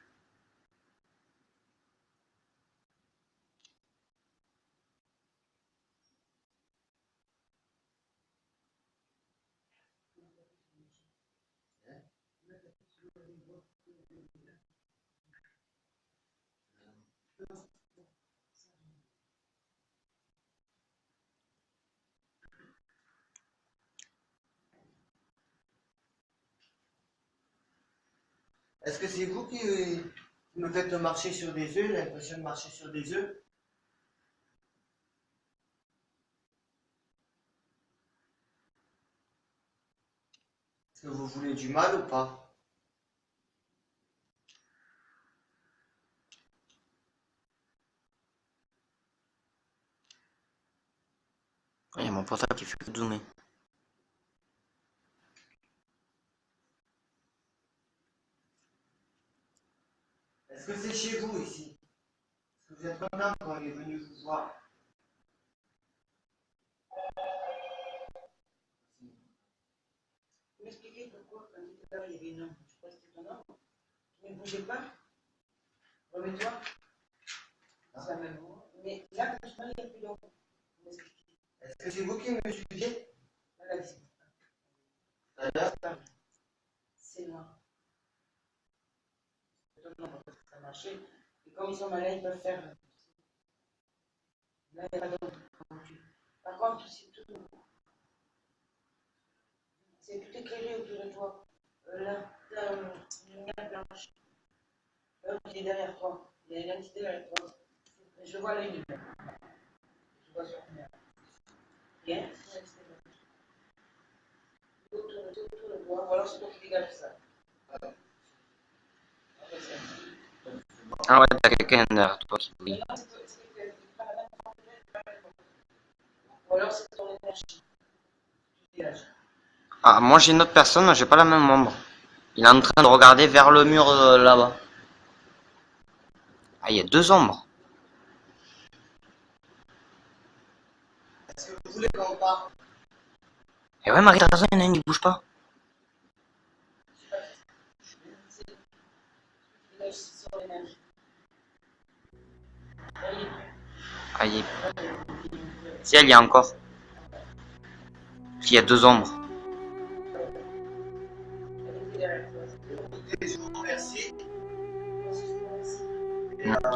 Est-ce que c'est vous qui me faites marcher sur des œufs, l'impression de marcher sur des œufs? Est-ce que vous voulez du mal ou pas? Il y a mon portable qui fait que zoomer. Est-ce que c'est chez vous ici? Est-ce que vous êtes content quand on est venu vous voir? Vous m'expliquez pourquoi, quand tout à l'heure, il y avait une ombre, je crois que c'était ton ombre, qui ne bougeait pas? Remets-toi. C'est la même ombre. Mais là, quand il n'y a plus d'ombre. Vous m'expliquez. Est-ce que c'est vous qui me suiviez? Voilà, c'est c'est noir. C'est ton ombre, parce que ça marchait. Et comme ils sont malins, ils peuvent faire. Là, il n'y a pas d'ombre. Par contre, c'est tout éclairé autour de toi. Là, tu as une lumière blanche. Là, il est derrière toi. Il y a une entité derrière toi. Je vois la lumière. Je vois sur la lumière. Bien, c'est une entité blanche. Autour de toi. Ou alors c'est toi qui dégages ça. Ah ouais, t'as quelqu'un derrière toi qui brille. Non, ou alors c'est ton énergie. Tu dégages. Ah, moi j'ai une autre personne, j'ai pas la même ombre. Il est en train de regarder vers le mur là-bas. Ah, il y a deux ombres. Est-ce que vous voulez qu'on parte? Et ouais, Marie, t'as raison, il y en a une qui bouge pas. Dégage sur l'énergie. Ah, si, elle y est encore. Il y a deux ombres. Écoutez, je vous remercie.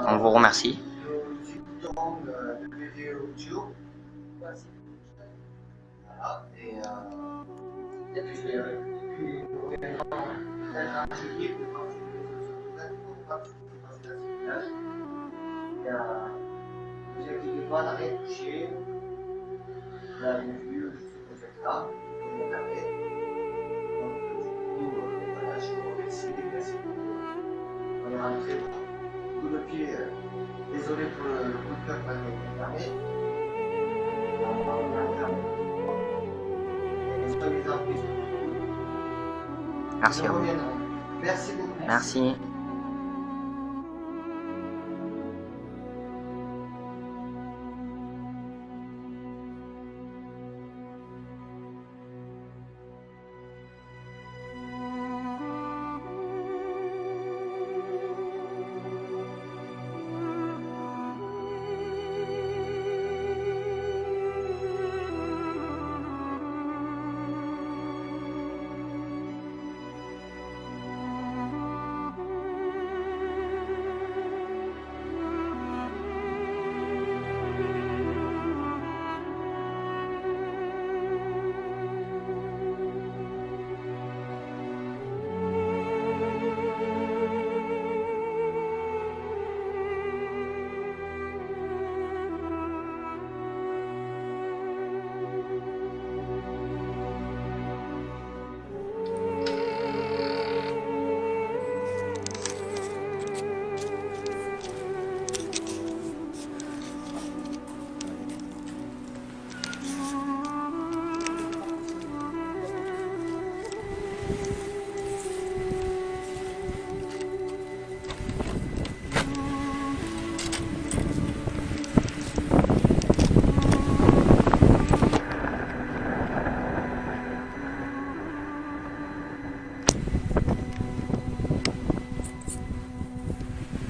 On vous remercie. Nous écouterons le vidéo audio. Voilà. Et puis nous reviendrons peut-être un jeudi pour voir ce qui se passe dans ce village. Ne vous inquiétez pas, n'a rien touché. Vous avez vu, je suis là. On est carré. Donc, du coup, voilà, je vous remercie. Merci beaucoup. On est rentré. Coup de pied. Désolé pour le coup de cœur qu'on a fermé. te les appeler. Merci Je à vous. reviendrai. Merci beaucoup. Merci.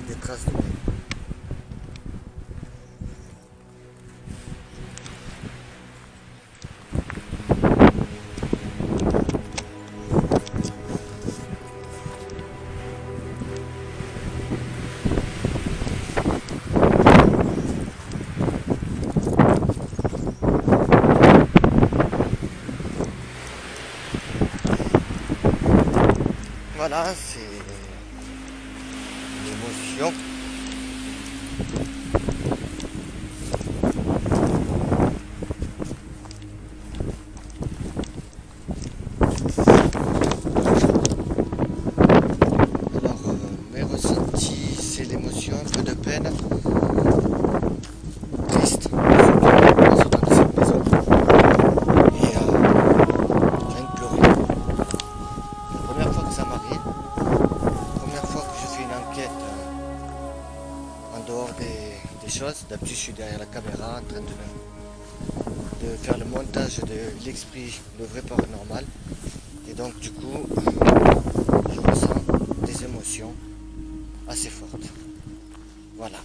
Des traces de même. Voilà, c'est l'émotion. Alors, mes ressentis, c'est l'émotion, un peu de peine, triste, en sortant de cette maison. Et j'ai envie de pleurer. La première fois que ça m'arrive, la première fois que je fais une enquête en dehors des choses, d'habitude je suis derrière la caméra en train de faire le montage de l'esprit, le vrai paranormal. Et donc du coup, je ressens des émotions assez fortes. Voilà.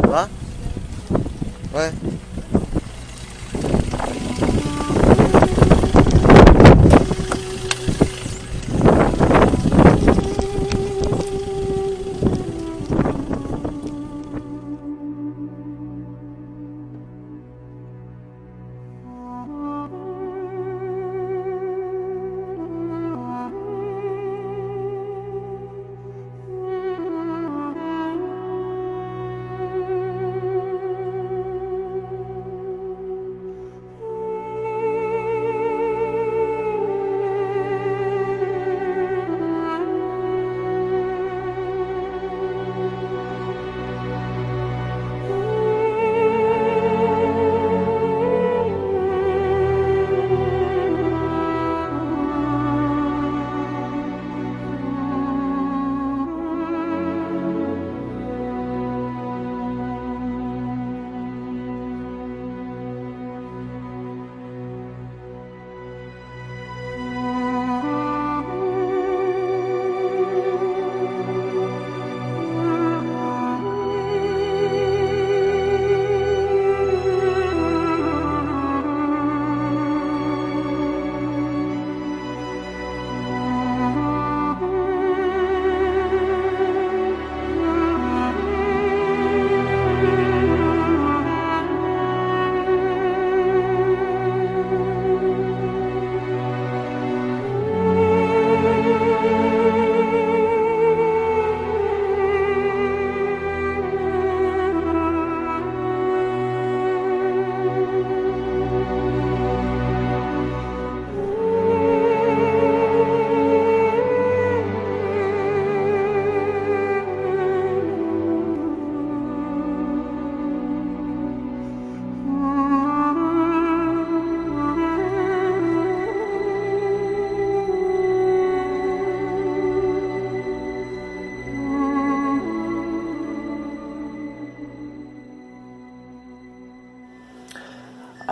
Ça va? Ouais.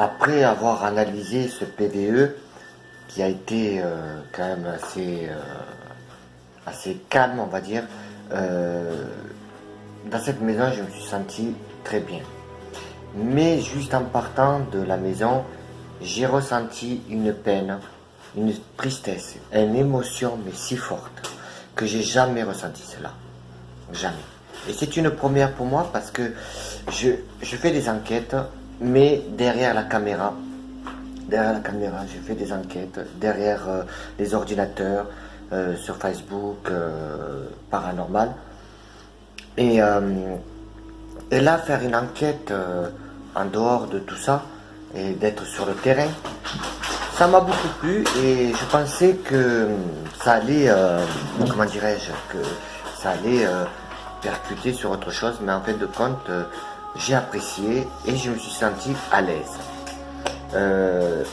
après avoir analysé ce PVE qui a été quand même assez calme, on va dire, dans cette maison, je me suis senti très bien. Mais juste en partant de la maison, j'ai ressenti une peine, une tristesse, une émotion, mais si forte, que j'ai jamais ressenti cela. Jamais. Et c'est une première pour moi parce que je fais des enquêtes, mais derrière la caméra, je fais des enquêtes, derrière les ordinateurs, sur Facebook, paranormal. Et là, faire une enquête en dehors de tout ça, et d'être sur le terrain, ça m'a beaucoup plu et je pensais que ça allait, comment dirais-je, que ça allait percuter sur autre chose, mais en fin de compte, j'ai apprécié et je me suis senti à l'aise.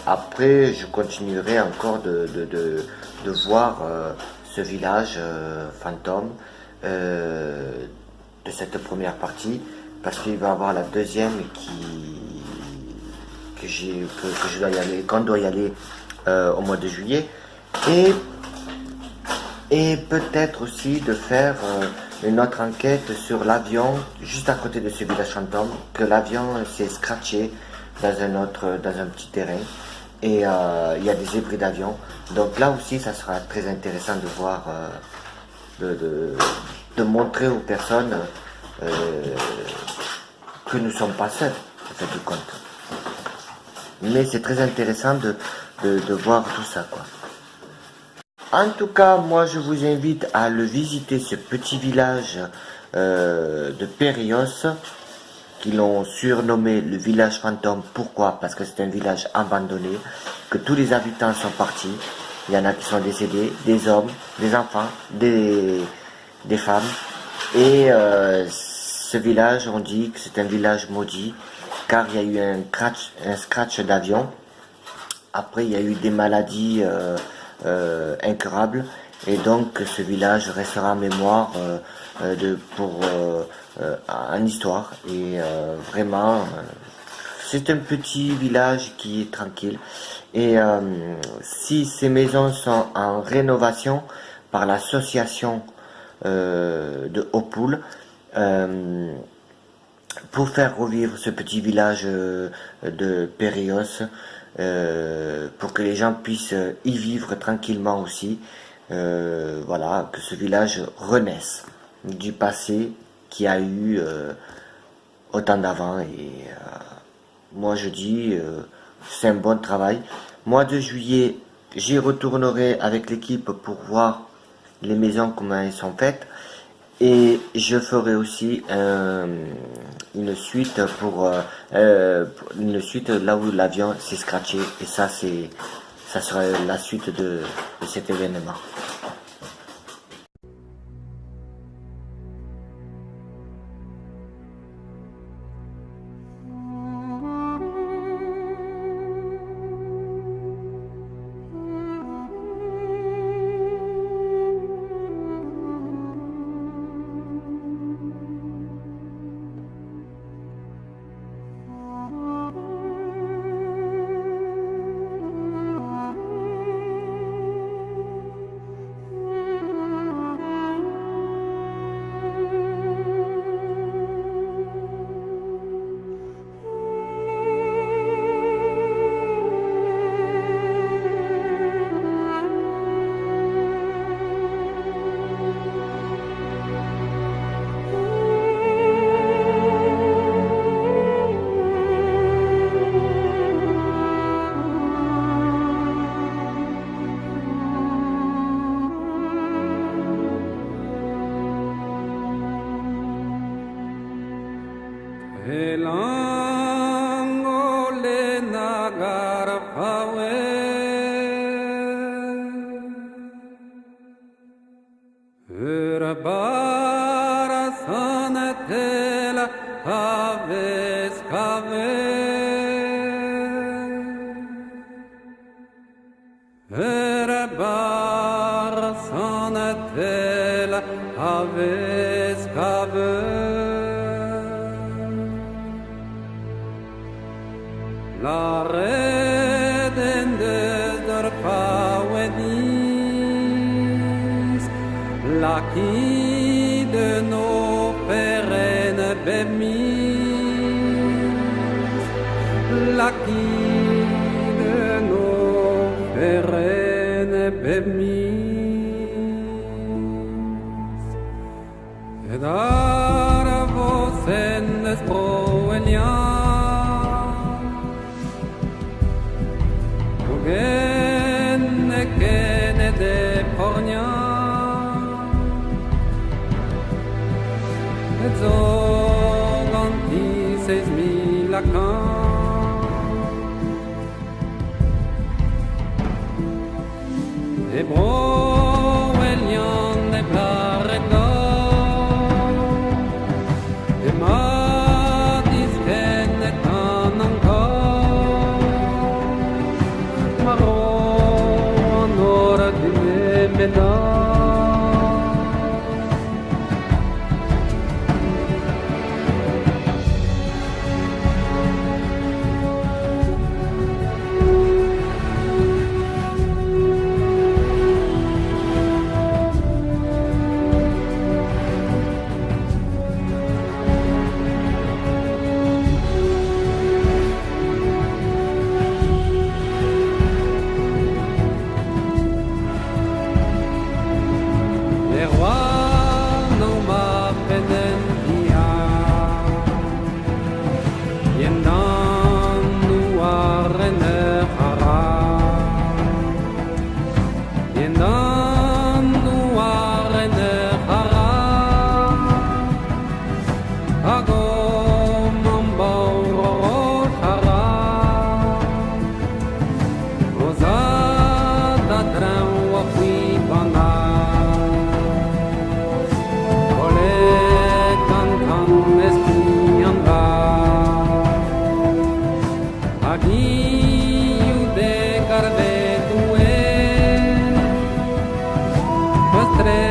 Après, je continuerai encore de voir ce village fantôme de cette première partie, parce qu'il va y avoir la deuxième que je dois y aller, qu'on doit y aller au mois de juillet, et peut-être aussi de faire une autre enquête sur l'avion juste à côté de ce village fantôme, que l'avion s'est scratché dans un petit terrain, et il y a des débris d'avion. Donc là aussi, ça sera très intéressant de voir, de montrer aux personnes que nous ne sommes pas seuls, en fait, du compte. Mais c'est très intéressant de voir tout ça, quoi. En tout cas, moi, je vous invite à le visiter, ce petit village de Périos, qui l'ont surnommé le village fantôme. Pourquoi? Parce que c'est un village abandonné, que tous les habitants sont partis. Il y en a qui sont décédés, des hommes, des enfants, des femmes. Et ce village, on dit que c'est un village maudit, car il y a eu un scratch d'avion. Après, il y a eu des maladies incurables. Et donc, ce village restera en mémoire en histoire. Et vraiment, c'est un petit village qui est tranquille. Et si ces maisons sont en rénovation par l'association de Opoul, pour faire revivre ce petit village de Périos, pour que les gens puissent y vivre tranquillement aussi, voilà, que ce village renaisse du passé qui a eu autant d'avant. Et moi je dis, c'est un bon travail. Mois de juillet, j'y retournerai avec l'équipe pour voir les maisons, comment elles sont faites. Et je ferai aussi une suite une suite là où l'avion s'est scratché. Et ça sera la suite de cet événement. La qui de nos perennes bémis, la qui de nos perennes bémis, et dar vos ennes proelian, ugene kene de pornian, et zoganti 16.000 lacan, et broelian de blarego, et matis kene tan encore, maron ora di meda. Les rois n'ont pas pénétia, yendan nuarene hara, yendan nuarene hara, agom amboro hara, rosada tran wakwi bana. Agiu de carve due, vostre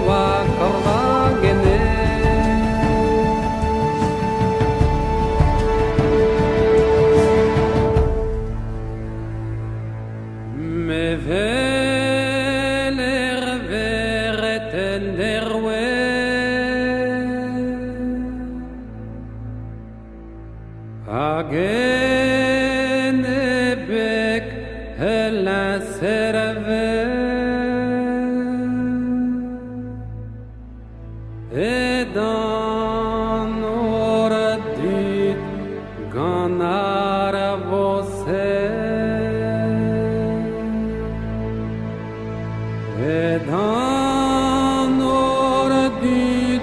wa corvagene. Me veler vereten derwe. Agenebek la serve et dans ordit ganara voce et dans ordit